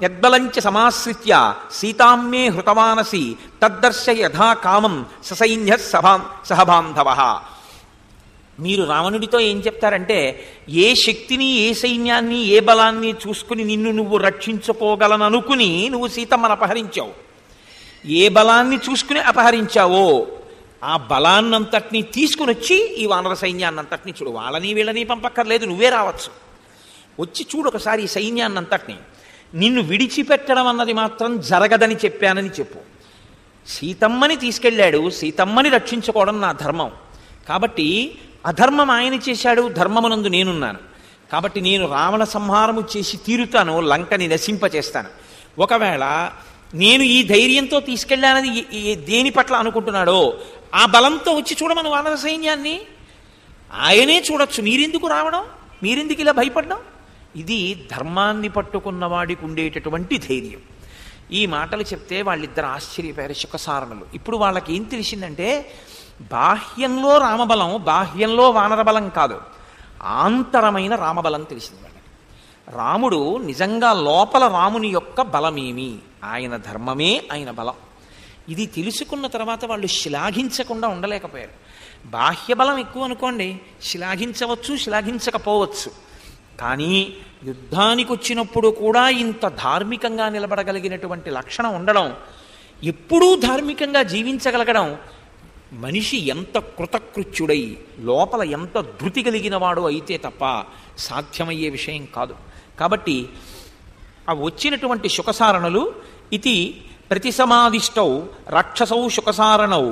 యద్బలంచ సమాశ్రిత్య సీతామ్మే హృతవానసి తద్దర్శ యథా కామం ససైన్య సహబాంధవ. మీరు రావణుడితో ఏం చెప్తారంటే, ఏ శక్తిని, ఏ సైన్యాన్ని, ఏ బలాన్ని చూసుకుని నిన్ను నువ్వు రక్షించుకోగలననుకుని నువ్వు సీతమ్మను అపహరించావు. ఏ బలాన్ని చూసుకుని అపహరించావో ఆ బలాన్నంతటినీ తీసుకుని వచ్చి ఈ వానర సైన్యాన్నంతటినీ చూడు. వాళ్ళని వీళ్ళని పంపక్కర్లేదు, నువ్వే రావచ్చు. వచ్చి చూడు ఒకసారి ఈ సైన్యాన్నంతటినీ. నిన్ను విడిచిపెట్టడం అన్నది మాత్రం జరగదని చెప్పానని చెప్పు. సీతమ్మని తీసుకెళ్ళాడు, సీతమ్మని రక్షించుకోవడం నా ధర్మం. కాబట్టి అధర్మం ఆయన చేశాడు, ధర్మమునందు నేనున్నాను. కాబట్టి నేను రావణ సంహారము చేసి తీరుతాను, లంకని నశింపచేస్తాను. ఒకవేళ నేను ఈ ధైర్యంతో తీసుకెళ్ళానది దేని పట్ల అనుకుంటున్నాడో ఆ బలంతో వచ్చి చూడమను వానర సైన్యాన్ని. ఆయనే చూడొచ్చు, మీరెందుకు రావడం, మీరెందుకు ఇలా భయపడడం? ఇది ధర్మాన్ని పట్టుకున్న వాడికి ఉండేటటువంటి ధైర్యం. ఈ మాటలు చెప్తే వాళ్ళిద్దరు ఆశ్చర్యపోయారు శుకసారణులు. ఇప్పుడు వాళ్ళకి ఏం తెలిసిందంటే, బాహ్యంలో రామబలం, బాహ్యంలో వానరబలం కాదు, ఆంతరమైన రామబలం తెలిసింది వాళ్ళకి. రాముడు నిజంగా లోపల రాముని యొక్క బలమేమి, ఆయన ధర్మమే ఆయన బలం. ఇది తెలుసుకున్న తర్వాత వాళ్ళు శ్లాఘించకుండా ఉండలేకపోయారు. బాహ్య బలం ఎక్కువ అనుకోండి, శ్లాఘించవచ్చు, శ్లాఘించకపోవచ్చు. కానీ యుద్ధానికి వచ్చినప్పుడు కూడా ఇంత ధార్మికంగా నిలబడగలిగినటువంటి లక్షణం ఉండడం, ఎప్పుడూ ధార్మికంగా జీవించగలగడం, మనిషి ఎంత కృతకృత్యుడై లోపల ఎంత ధృతి కలిగిన వాడు అయితే తప్ప సాధ్యమయ్యే విషయం కాదు. కాబట్టి ఆ వచ్చినటువంటి శుకసారణులు ఇది ప్రతిసమాదిష్టౌ రాక్షసౌ శుకసారణౌ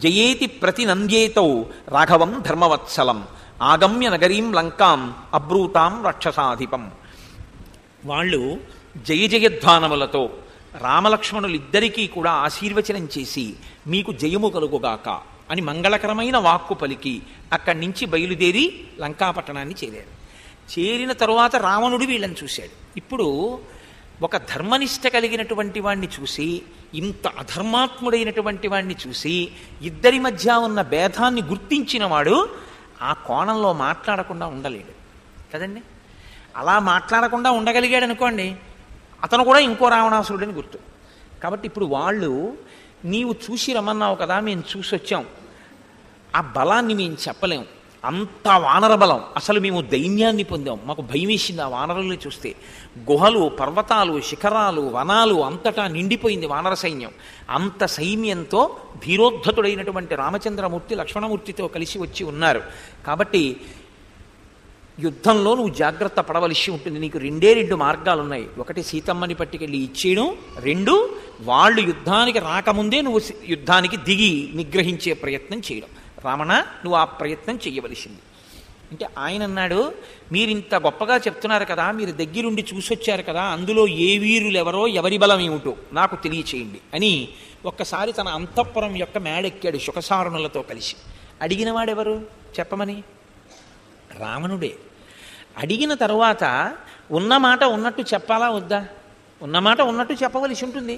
జయేతి ప్రతినంద్యేతౌ రాఘవం ధర్మవత్సలం ఆగమ్య నగరీం లంకాం అబ్రూతాం రాక్షసాధిపం. వాళ్ళు జయ జయధ్వానములతో రామలక్ష్మణులిద్దరికీ కూడా ఆశీర్వచనం చేసి మీకు జయము కలుగుగాక అని మంగళకరమైన వాక్కు పలికి అక్కడి నుంచి బయలుదేరి లంకాపట్టణాన్ని చేరారు. చేరిన తరువాత రావణుడు వీళ్ళని చూశాడు. ఇప్పుడు ఒక ధర్మనిష్ట కలిగినటువంటి వాణ్ణి చూసి, ఇంత అధర్మాత్ముడైనటువంటి వాణ్ణి చూసి, ఇద్దరి మధ్య ఉన్న భేదాన్ని గుర్తించిన వాడు ఆ కోణంలో మాట్లాడకుండా ఉండలేడు కదండి. అలా మాట్లాడకుండా ఉండగలిగాడు అనుకోండి, అతను కూడా ఇంకో రావణాసురుడని గుర్తు. కాబట్టి ఇప్పుడు వాళ్ళు, నీవు చూసి రమ్మన్నావు కదా, మేము చూసి వచ్చాం, ఆ బలాన్ని మేము చెప్పలేం, అంత వానర బలం, అసలు మేము దైన్యాన్ని పొందాం, మాకు భయం వేసింది ఆ వానరుల్ని చూస్తే. గుహలు, పర్వతాలు, శిఖరాలు, వనాలు అంతటా నిండిపోయింది వానర సైన్యం. అంత సైన్యంతో ధీరోద్ధతుడైనటువంటి రామచంద్రమూర్తి లక్ష్మణమూర్తితో కలిసి వచ్చి ఉన్నారు. కాబట్టి యుద్ధంలో నువ్వు జాగ్రత్త పడవలసి ఉంటుంది. నీకు రెండు మార్గాలు ఉన్నాయి. ఒకటి సీతమ్మని పట్టుకెళ్ళి ఇచ్చేయడం, రెండు వాళ్ళు యుద్ధానికి రాకముందే నువ్వు యుద్ధానికి దిగి నిగ్రహించే ప్రయత్నం చేయడం. రావణ, నువ్వు ఆ ప్రయత్నం చెయ్యవలసింది. అంటే ఆయన అన్నాడు, మీరు ఇంత గొప్పగా చెప్తున్నారు కదా, మీరు దగ్గరుండి చూసొచ్చారు కదా, అందులో ఏ వీరులు ఎవరో, ఎవరి బలం ఏమిటో నాకు తెలియచేయండి అని ఒక్కసారి తన అంతఃపురం యొక్క మేడెక్కాడు శుకసారణులతో కలిసి. అడిగినవాడెవరు చెప్పమని? రావణుడే. అడిగిన తరువాత ఉన్నమాట ఉన్నట్టు చెప్పాలా వద్దా? ఉన్నమాట ఉన్నట్టు చెప్పవలసి ఉంటుంది.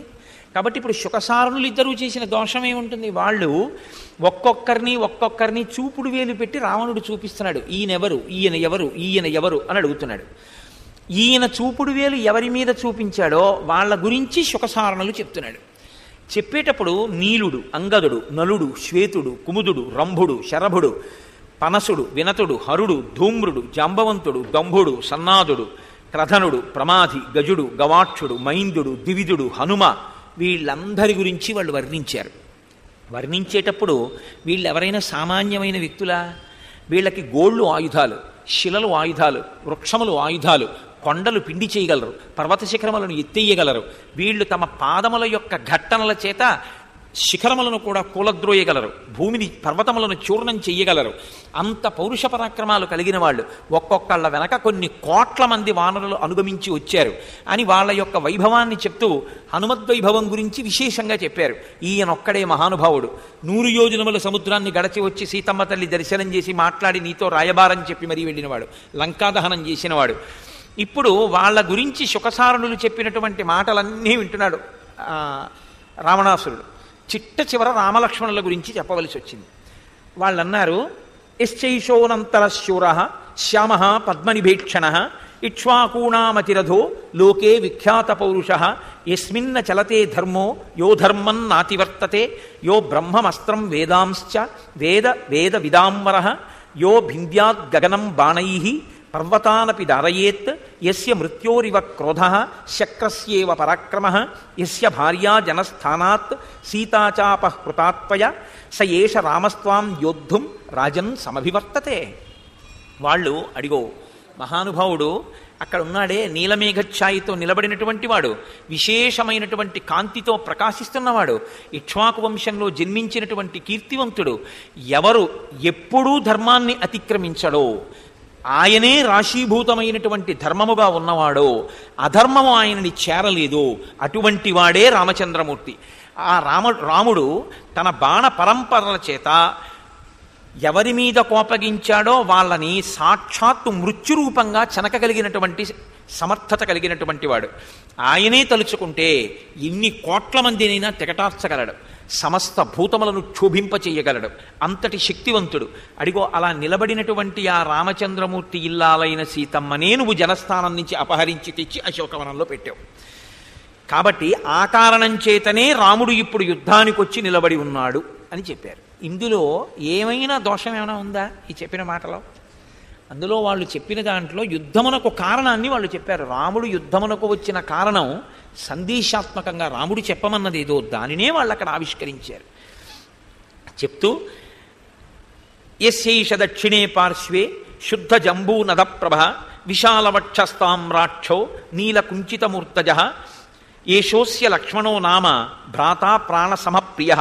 కాబట్టి ఇప్పుడు శుకసారణులు ఇద్దరూ చేసిన దోషం ఏముంటుంది? వాళ్ళు ఒక్కొక్కరిని చూపుడు వేలు పెట్టి రావణుడు చూపిస్తున్నాడు. ఈయనెవరు, ఈయన ఎవరు, ఈయన ఎవరు అని అడుగుతున్నాడు. ఈయన చూపుడు వేలు ఎవరి మీద చూపించాడో వాళ్ళ గురించి శుకసారణులు చెప్తున్నాడు. చెప్పేటప్పుడు నీలుడు, అంగదుడు, నలుడు, శ్వేతుడు, కుముదుడు, రంభుడు, శరభుడు, పనసుడు, వినతుడు, హరుడు, ధూమ్రుడు, జాంబవంతుడు, దంభుడు, సన్నాదుడు, క్రధనుడు, ప్రమాధి, గజుడు, గవాక్షుడు, మైందుడు, ద్వివిధుడు, హనుమ, వీళ్ళందరి గురించి వాళ్ళు వర్ణించారు. వర్ణించేటప్పుడు వీళ్ళు ఎవరైనా సామాన్యమైన వ్యక్తులా? వీళ్ళకి గోళ్ళు ఆయుధాలు, శిలలు ఆయుధాలు, వృక్షములు ఆయుధాలు, కొండలు పిండి చేయగలరు, పర్వత శిఖరములను ఎత్తేయగలరు. వీళ్ళు తమ పాదముల యొక్క ఘట్టనల చేత శిఖరములను కూడా కూలద్రోయగలరు, భూమిని పర్వతములను చూర్ణం చెయ్యగలరు. అంత పౌరుష పరాక్రమాలు కలిగిన వాళ్ళు. ఒక్కొక్కళ్ళ వెనక కొన్ని కోట్ల మంది వానరులు అనుగమించి వచ్చారు అని వాళ్ళ యొక్క వైభవాన్ని చెప్తూ హనుమద్వైభవం గురించి విశేషంగా చెప్పారు. ఈయనొక్కడే మహానుభావుడు. 100 యోజనముల సముద్రాన్ని గడచి వచ్చి సీతమ్మ తల్లి దర్శనం చేసి మాట్లాడి నీతో రాయబారం చెప్పి మరీ వెళ్ళినవాడు, లంకాదహనం చేసినవాడు. ఇప్పుడు వాళ్ళ గురించి శుకసారణులు చెప్పినటువంటి మాటలన్నీ వింటున్నాడు రావణాసురుడు. చిట్ట చివర రామలక్ష్మణుల గురించి చెప్పవలసి వచ్చింది. వాళ్ళన్నారు, యశ్చైషోనంతరశూర శ్యామ పద్మనిభేక్షణ ఇక్ష్వాకూణామతిరథో లోకే విఖ్యాత పౌరుష యస్మిన్న చలతే ధర్మో యో ధర్మం నాతివర్తతే యో బ్రహ్మమస్త్రం వేదాంశ్చ వేద వేద విదాంబర యో భింద్యాద్ గగనం బాణైః పర్వతానపి దారయేత్ యస్య మృత్యోరివ క్రోధః శక్రస్యేవ పరాక్రమః యస్య భార్యా జనస్థానాత్ సీతాచాపః కృతాత్వయ స ఏష రామస్త్వాం యోద్ధుం రాజన్ సమభివర్తతే. వాళ్ళు అడిగో మహానుభావుడు అక్కడ ఉన్నాడే, నీలమేఘఛాయితో నిలబడినటువంటి వాడు, విశేషమైనటువంటి కాంతితో ప్రకాశిస్తున్నవాడు, ఇక్ష్వాకు వంశంలో జన్మించినటువంటి కీర్తివంతుడు, ఎవరు ఎప్పుడూ ధర్మాన్ని అతిక్రమించడో, ఆయనే రాశీభూతమైనటువంటి ధర్మముగా ఉన్నవాడో, అధర్మము ఆయనని చేరలేదు, అటువంటి వాడే రామచంద్రమూర్తి. ఆ రాముడు తన బాణ పరంపరల చేత ఎవరి మీద కోపగించాడో వాళ్ళని సాక్షాత్తు మృత్యురూపంగా చెనకగలిగినటువంటి సమర్థత కలిగినటువంటి వాడు. ఆయనే తలుచుకుంటే ఎన్ని కోట్ల మందినైనా తెగటార్చగలడు, సమస్త భూతములను క్షోభింపచేయగలడు, అంతటి శక్తివంతుడు. అడిగో అలా నిలబడినటువంటి ఆ రామచంద్రమూర్తి ఇల్లాలైన సీతమ్మనే నువ్వు జనస్థానం నుంచి అపహరించి తెచ్చి అశోకవనంలో పెట్టావు. కాబట్టి ఆ కారణం చేతనే రాముడు ఇప్పుడు యుద్ధానికి వచ్చి నిలబడి ఉన్నాడు అని చెప్పారు. ఇందులో ఏమైనా దోషం ఏమైనా ఉందా ఈ చెప్పిన మాటలో? అందులో వాళ్ళు చెప్పిన దాంట్లో యుద్ధమునకు కారణాన్ని వాళ్ళు చెప్పారు. రాముడు యుద్ధమునకు వచ్చిన కారణం సందేశాత్మకంగా రాముడు చెప్పమన్నది ఏదో దానినే వాళ్ళు అక్కడ ఆవిష్కరించారు. చెప్తూ యస్యైష దక్షిణే పార్శ్వే శుద్ధ జంబూ నదప్రభ విశాలవక్షస్తామ్రాక్షో నీలకుంచితమూర్తజ ఏషోస్య లక్ష్మణో నామ భ్రాతా ప్రాణసమప్రియ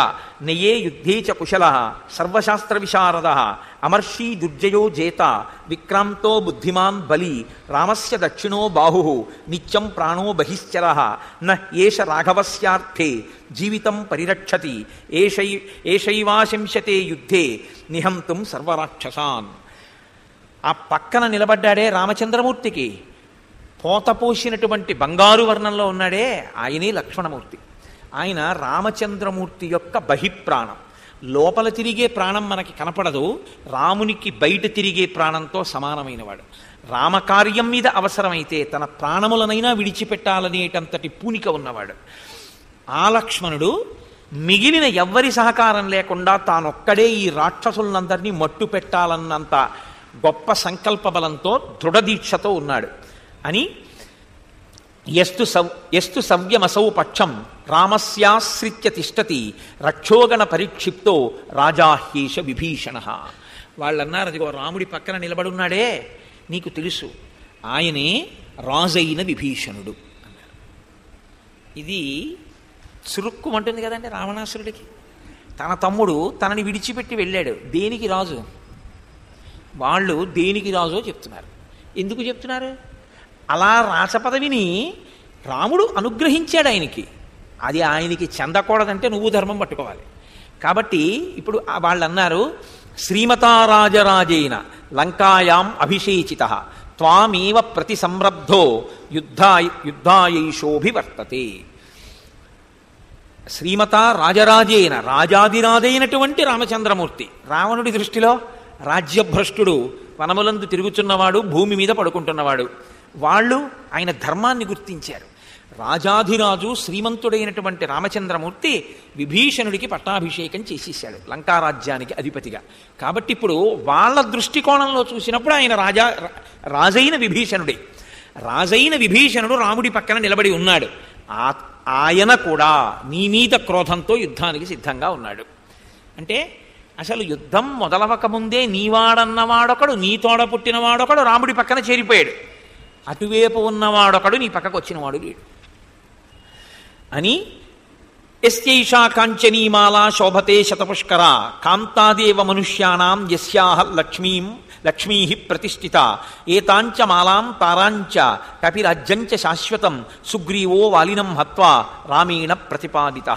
నయే యుద్ధే చ కుశల సర్వశాస్త్ర విశారద అమర్షీ దుర్జయో జేత విక్రాంతో బుద్ధిమాన్ బలి రామస్య దక్షిణో బాహు నిత్యం ప్రాణో బహిశ్చర న ఏష రాఘవస్యార్థే జీవితం పరిరక్షతి ఏషైవాశంశతే యుద్ధే నిహంతుం సర్వరాక్షసాన్. ఆ పక్కన నిలబడ్డాడే రామచంద్రమూర్తికి పోతపోసినటువంటి బంగారు వర్ణంలో ఉన్నాడే ఆయనే లక్ష్మణమూర్తి. ఆయన రామచంద్రమూర్తి యొక్క బహిప్రాణం. లోపల తిరిగే ప్రాణం మనకి కనపడదు, రామునికి బయట తిరిగే ప్రాణంతో సమానమైనవాడు. రామకార్యం మీద అవసరమైతే తన ప్రాణములనైనా విడిచిపెట్టాలనేటంతటి పూనిక ఉన్నవాడు. ఆ లక్ష్మణుడు మిగిలిన ఎవ్వరి సహకారం లేకుండా తానొక్కడే ఈ రాక్షసులందరినీ మట్టు పెట్టాలన్నంత గొప్ప సంకల్ప బలంతో దృఢదీక్షతో ఉన్నాడు అని ఎస్తు సవ్యమసౌ పక్షం రామస్యాశ్రిత్య తిష్టతి రక్షోగణ పరిక్షిప్తో రాజాహ్యేష విభీషణ. వాళ్ళన్నారు, అదిగో రాముడి పక్కన నిలబడున్నాడే నీకు తెలుసు, ఆయనే రాజైన విభీషణుడు అన్నారు. ఇది చురుక్కుమంటుంది కదండి రావణాసురుడికి. తన తమ్ముడు తనని విడిచిపెట్టి వెళ్ళాడు, దేనికి రాజు? వాళ్ళు దేనికి రాజో చెప్తున్నారు. ఎందుకు చెప్తున్నారు? అలా రాచపదవిని రాముడు అనుగ్రహించాడు ఆయనకి, అది ఆయనకి చెందకూడదంటే నువ్వు ధర్మం పట్టుకోవాలి. కాబట్టి ఇప్పుడు వాళ్ళు అన్నారు, శ్రీమతారాజరాజైన లంకాయాం అభిషేచిత త్వామేవ ప్రతి సంరబ్ధో యుద్ధాయైషోభివర్తతే. శ్రీమత రాజరాజైన రాజాదిరాజైనటువంటి రామచంద్రమూర్తి రావణుడి దృష్టిలో రాజ్యభ్రష్టుడు, వనములందు తిరుగుతున్నవాడు, భూమి మీద పడుకుంటున్నవాడు. వాళ్ళు ఆయన ధర్మాన్ని గుర్తించారు. రాజాధిరాజు శ్రీమంతుడైనటువంటి రామచంద్రమూర్తి విభీషణుడికి పట్టాభిషేకం చేసేసాడు లంకారాజ్యానికి అధిపతిగా. కాబట్టి ఇప్పుడు వాళ్ళ దృష్టికోణంలో చూసినప్పుడు ఆయన రాజైన విభీషణుడే. రాజైన విభీషణుడు రాముడి పక్కన నిలబడి ఉన్నాడు. ఆయన కూడా నీ మీద క్రోధంతో యుద్ధానికి సిద్ధంగా ఉన్నాడు. అంటే అసలు యుద్ధం మొదలవకముందే నీవాడన్నవాడొకడు, నీ తోడ పుట్టినవాడొకడు రాముడి పక్కన చేరిపోయాడు. అటువైపు ఉన్నవాడొకడు నీ పక్కకు వచ్చినవాడు లేడు అని. ఎస్యైషా కాంచనీమాలా శోభతే శతపుష్కర కాంతాదేవ మనుష్యానాం యస్యాహ లక్ష్మీ ప్రతిష్ఠిత ఏతాంచ మాలాం తారాంచ కపిరాజ్యంచ శాశ్వతం సుగ్రీవో వాలినం హత్వా రామేణ ప్రతిపాదిత.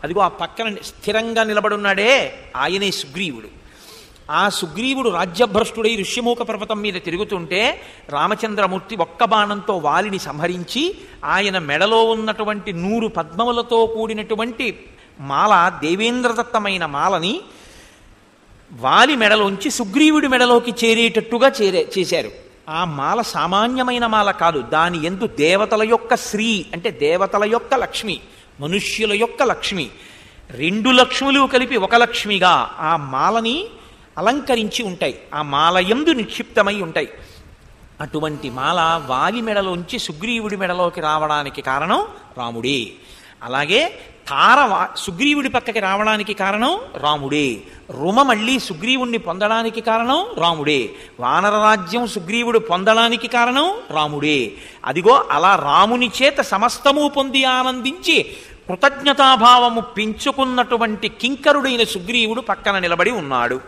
అదిగో ఆ పక్కన స్థిరంగా నిలబడున్నాడే ఆయనే సుగ్రీవుడు. ఆ సుగ్రీవుడు రాజ్యభ్రష్టుడై ఋష్యమూక పర్వతం మీద తిరుగుతుంటే రామచంద్రమూర్తి ఒక్క బాణంతో వాలిని సంహరించి ఆయన మెడలో ఉన్నటువంటి 100 పద్మములతో కూడినటువంటి మాల, దేవేంద్రదత్తమైన మాలని వాలి మెడలోంచి సుగ్రీవుడి మెడలోకి చేరేటట్టుగా చేశారు. ఆ మాల సామాన్యమైన మాల కాదు. దాని యందు దేవతల యొక్క శ్రీ అంటే దేవతల యొక్క లక్ష్మి, మనుష్యుల యొక్క లక్ష్మి, 2 లక్ష్ములు కలిపి ఒక లక్ష్మిగా ఆ మాలని అలంకరించి ఉంటాయి. ఆ మాల యందు నిక్షిప్తమై ఉంటాయి. అటువంటి మాల వాలి మెడలోంచి సుగ్రీవుడి మెడలోకి రావడానికి కారణం రాముడే. అలాగే తార సుగ్రీవుడి పక్కకి రావడానికి కారణం రాముడే. రుమ మళ్ళీ సుగ్రీవుణ్ణి పొందడానికి కారణం రాముడే. వానరరాజ్యం సుగ్రీవుడు పొందడానికి కారణం రాముడే. అదిగో అలా రాముని చేత సమస్తము పొంది ఆనందించి కృతజ్ఞతాభావము పెంచుకున్నటువంటి కింకరుడైన సుగ్రీవుడు పక్కన నిలబడి ఉన్నాడు.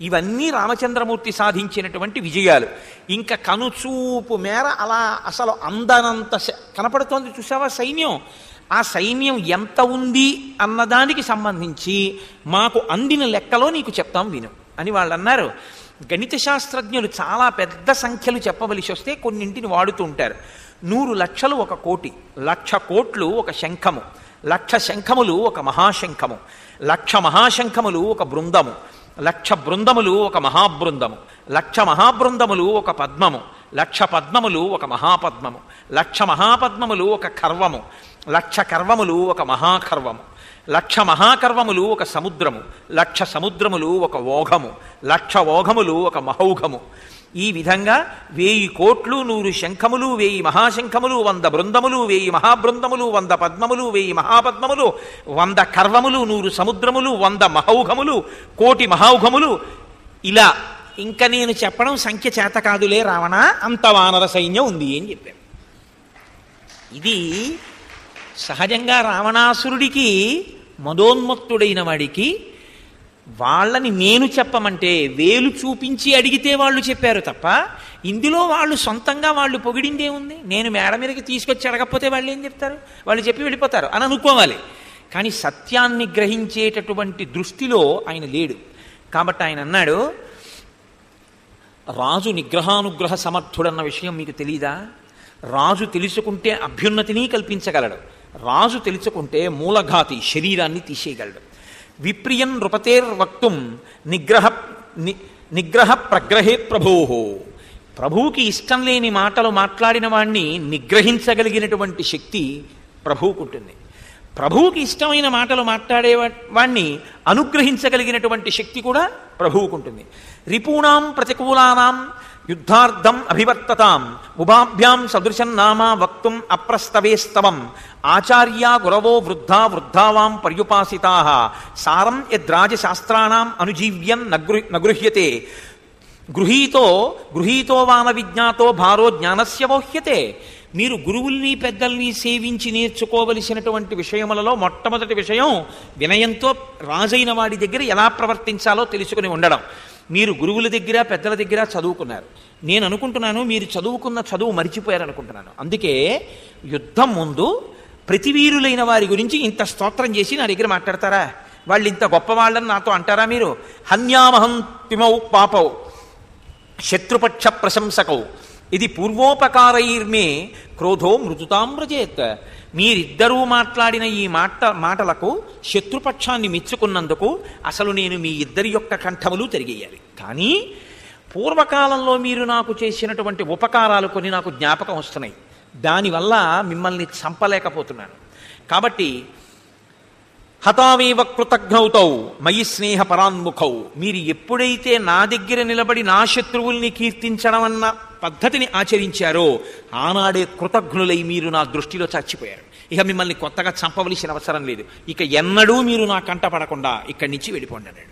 ఇవన్నీ రామచంద్రమూర్తి సాధించినటువంటి విజయాలు. ఇంకా కనుచూపు మేర అలా అసలు అందనంత కనపడుతోంది చూసావా సైన్యం. ఆ సైన్యం ఎంత ఉంది అన్నదానికి సంబంధించి మాకు అందిన లెక్కలో నీకు చెప్తాం విను అని వాళ్ళు అన్నారు. గణిత శాస్త్రజ్ఞులు చాలా పెద్ద సంఖ్యలు చెప్పవలసి వస్తే కొన్నింటిని వాడుతూ ఉంటారు. 100 లక్షలు 1 కోటి, 1,00,000 కోట్లు 1 శంఖము, 1,00,000 శంఖములు 1 మహాశంఖము, 1,00,000 మహాశంఖములు 1 బృందము, 1,00,000 బృందములు 1 మహాబృందము, 1,00,000 మహాబృందములు 1 పద్మము, 1,00,000 పద్మములు 1 మహాపద్మము, 1,00,000 మహాపద్మములు 1 కర్వము, 1,00,000 కర్వములు 1 మహాకర్వము, 1,00,000 మహాకర్వములు 1 సముద్రము, 1,00,000 సముద్రములు 1 ఓఘము, 1,00,000 ఓఘములు 1 మహౌఘము. ఈ విధంగా 1,000 కోట్లు 100 శంఖములు 1,000 మహాశంఖములు 100 బృందములు 1,000 మహాబృందములు 100 పద్మములు 1,000 మహాపద్మములు 100 కర్వములు 100 సముద్రములు 100 మహౌఘములు 1,000 మహౌఘములు. ఇలా ఇంకా నేను చెప్పడం సంఖ్య చేత కాదులే రావణ, అంత వానర సైన్యం ఉంది అని చెప్పాను. ఇది సహజంగా రావణాసురుడికి మదోన్మత్తుడైన వాడికి వాళ్ళని నేను చెప్పమంటే వేలు చూపించి అడిగితే వాళ్ళు చెప్పారు తప్ప ఇందులో వాళ్ళు సొంతంగా వాళ్ళు పొగిడిందే ఉంది. నేను మేడ మీదకి తీసుకొచ్చి అడగకపోతే వాళ్ళు ఏం చెప్తారు, వాళ్ళు చెప్పి వెళ్ళిపోతారు అని అనుకోవాలి. కానీ సత్యాన్ని గ్రహించేటటువంటి దృష్టిలో ఆయన లేడు. కాబట్టి ఆయన అన్నాడు, రాజు నిగ్రహానుగ్రహ సమర్థుడన్న విషయం మీకు తెలీదా? రాజు తెలుసుకుంటే అభ్యున్నతిని కల్పించగలడు. రాజు తెలుసుకుంటే మూలఘాతి శరీరాన్ని తీసేయగలడు. విప్రియన్ నృపతేర్వక్తుం నిగ్రహ ప్రగ్రహే ప్రభోహో. ప్రభువుకి ఇష్టం లేని మాటలు మాట్లాడిన వాణ్ణి నిగ్రహించగలిగినటువంటి శక్తి ప్రభువుకుంటుంది. ప్రభువుకి ఇష్టమైన మాటలు మాట్లాడే వాణ్ణి అనుగ్రహించగలిగినటువంటి శక్తి కూడా ప్రభువుకుంటుంది. రిపూణాం ప్రతికూలానాం యుద్ధార్థం అభివర్తతాం ఉభాభ్యాం సదృశం నామా వక్తుం అప్రస్తవేస్తవం ఆచార్య గురవో వృద్ధా వృద్ధావాం పర్యుపాసితా సారం యద్రాజశాస్త్రాణం అనుజీవ్యం నగృహ్యతే గృహీతో వాన విజ్ఞాతో భారో జ్ఞానస్య వోహ్యతే. మీరు గురువుల్ని పెద్దల్ని సేవించి నేర్చుకోవలసినటువంటి విషయములలో మొట్టమొదటి విషయం వినయంతో రాజైన వాడి దగ్గర ఎలా ప్రవర్తించాలో తెలుసుకుని ఉండడం. మీరు గురువుల దగ్గర పెద్దల దగ్గర చదువుకున్నారు. నేను అనుకుంటున్నాను మీరు చదువుకున్న చదువు మరిచిపోయారనుకుంటున్నాను. అందుకే యుద్ధం ముందు ప్రతివీరులైన వారి గురించి ఇంత స్తోత్రం చేసి నా దగ్గర మాట్లాడతారా? వాళ్ళు ఇంత గొప్పవాళ్ళని నాతో అంటారా మీరు? హన్యామహం తిమౌ పాపౌ శత్రుపక్ష ప్రశంసకౌ ఇది పూర్వోపకారైర్మే క్రోధో మృదుతాం వ్రజేత్. మీరిద్దరూ మాట్లాడిన ఈ మాటలకు శత్రుపక్షాన్ని మెచ్చుకున్నందుకు అసలు నేను మీ ఇద్దరి యొక్క కంఠములు తిరిగేయాలి. కానీ పూర్వకాలంలో మీరు నాకు చేసినటువంటి ఉపకారాలు కొన్ని నాకు జ్ఞాపకం వస్తున్నాయి. దానివల్ల మిమ్మల్ని చంపలేకపోతున్నాను. కాబట్టి హతావేవ కృతజ్ఞౌతౌ మయి స్నేహ పరాన్ముఖౌ. మీరు ఎప్పుడైతే నా దగ్గర నిలబడి నా శత్రువుల్ని కీర్తించడం అన్న పద్ధతిని ఆచరించారో ఆనాడే కృతజ్ఞులై మీరు నా దృష్టిలో చచ్చిపోయారు. ఇక మిమ్మల్ని కొత్తగా చంపవలసిన అవసరం లేదు. ఇక ఎన్నడూ మీరు నా కంట పడకుండా ఇక్కడి నుంచి వెళ్ళిపోండి అన్నాడు.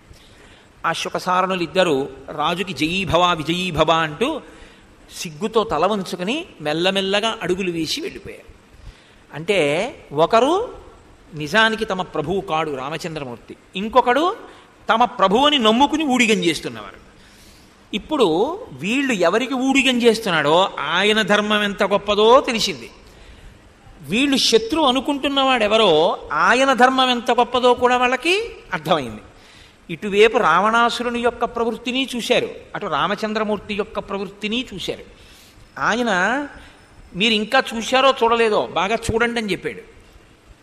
ఆ శుకసారణులు ఇద్దరు రాజుకి జయీభవ విజయీభవ అంటూ సిగ్గుతో తల వంచుకొని మెల్లమెల్లగా అడుగులు వేసి వెళ్ళిపోయారు. అంటే ఒకరు నిజానికి తమ ప్రభువు కాడు రామచంద్రమూర్తి, ఇంకొకడు తమ ప్రభువుని నమ్ముకుని ఊడిగం చేస్తున్నవారు. ఇప్పుడు వీళ్ళు ఎవరికి ఊడిగం చేస్తున్నాడో ఆయన ధర్మం ఎంత గొప్పదో తెలిసింది. వీళ్ళు శత్రువు అనుకుంటున్నవాడెవరో ఆయన ధర్మం ఎంత గొప్పదో కూడా వాళ్ళకి అర్థమైంది. ఇటువైపు రావణాసురుని యొక్క ప్రవృత్తిని చూశారు, అటు రామచంద్రమూర్తి యొక్క ప్రవృత్తిని చూశారు. ఆయన మీరు ఇంకా చూశారో చూడలేదో బాగా చూడండి అని చెప్పాడు.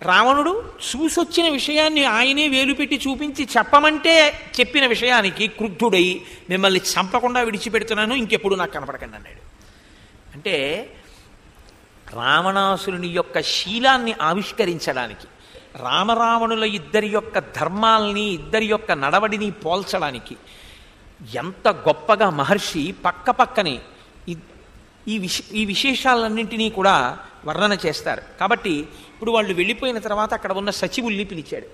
రావణుడు చూసొచ్చిన విషయాన్ని ఆయనే వేలు పెట్టి చూపించి చెప్పమంటే చెప్పిన విషయానికి క్రుద్ధుడై మిమ్మల్ని చంపకుండా విడిచిపెడుతున్నాను, ఇంకెప్పుడు నాకు కనపడకండి అన్నాడు. అంటే రావణాసురుని యొక్క శీలాన్ని ఆవిష్కరించడానికి, రామరావణుల ఇద్దరి యొక్క ధర్మాల్ని ఇద్దరి యొక్క నడవడిని పోల్చడానికి ఎంత గొప్పగా మహర్షి పక్క పక్కనే ఈ విశేషాలన్నింటినీ కూడా వర్ణన చేస్తారు. కాబట్టి ఇప్పుడు వాళ్ళు వెళ్ళిపోయిన తర్వాత అక్కడ ఉన్న సచివుల్ని పిలిచాడు.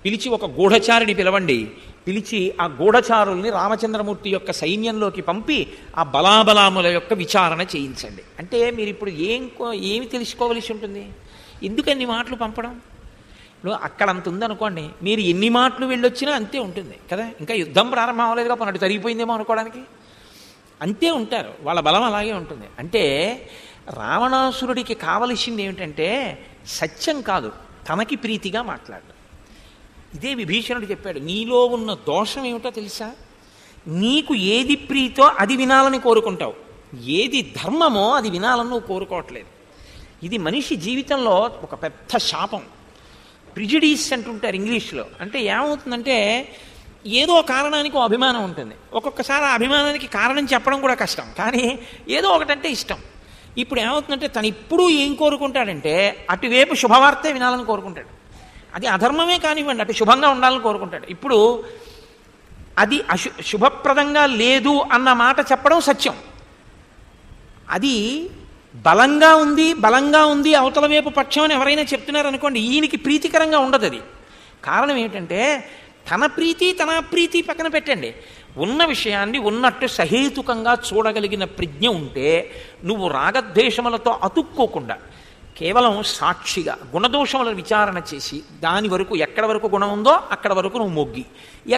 పిలిచి ఒక గూఢచారిని పిలవండి, పిలిచి ఆ గూఢచారుల్ని రామచంద్రమూర్తి యొక్క సైన్యంలోకి పంపి ఆ బలాబలాముల యొక్క విచారణ చేయించండి. అంటే మీరు ఇప్పుడు ఏమి తెలుసుకోవలసి ఉంటుంది? ఎందుకన్ని మాటలు పంపడం? ఇప్పుడు అక్కడ అంత ఉందనుకోండి, మీరు ఎన్ని మాటలు వెళ్ళొచ్చినా అంతే ఉంటుంది కదా. ఇంకా యుద్ధం ప్రారంభం అవ్వలేదుగా, పన్నట్టు జరిగిపోయిందేమో అనుకోవడానికి అంతే ఉంటారు, వాళ్ళ బలం అలాగే ఉంటుంది. అంటే రావణాసురుడికి కావలసింది ఏమిటంటే సత్యం కాదు, తనకి ప్రీతిగా మాట్లాడడం. ఇదే విభీషణుడు చెప్పాడు, నీలో ఉన్న దోషం ఏమిటో తెలుసా? నీకు ఏది ప్రీతో అది వినాలని కోరుకుంటావు, ఏది ధర్మమో అది వినాలని నువ్వు కోరుకోవట్లేదు. ఇది మనిషి జీవితంలో ఒక పెద్ద శాపం. ప్రిజుడీస్ అంటుంటారు ఇంగ్లీష్లో. అంటే ఏమవుతుందంటే ఏదో కారణానికి ఓ అభిమానం ఉంటుంది. ఒక్కొక్కసారి ఆ అభిమానానికి కారణం చెప్పడం కూడా కష్టం, కానీ ఏదో ఒకటంటే ఇష్టం. ఇప్పుడు ఏమవుతుందంటే తను ఇప్పుడు ఏం కోరుకుంటాడంటే అటువైపు శుభవార్తే వినాలని కోరుకుంటాడు. అది అధర్మమే కానివ్వండి, అటు శుభంగా ఉండాలని కోరుకుంటాడు. ఇప్పుడు అది శుభప్రదంగా లేదు అన్న మాట చెప్పడం సత్యం. అది బలంగా ఉంది అవతల వైపు పక్షం అని ఎవరైనా చెప్తున్నారనుకోండి, ఈయనకి ప్రీతికరంగా ఉండదు. అది కారణం ఏమిటంటే తన ప్రీతి పక్కన పెట్టండి, ఉన్న విషయాన్ని ఉన్నట్టు సహేతుకంగా చూడగలిగిన ప్రజ్ఞ ఉంటే నువ్వు రాగద్వేషములతో అతుక్కోకుండా కేవలం సాక్షిగా గుణదోషములను విచారణ చేసి దాని వరకు ఎక్కడ వరకు గుణం ఉందో అక్కడ వరకు నువ్వు మొగ్గి,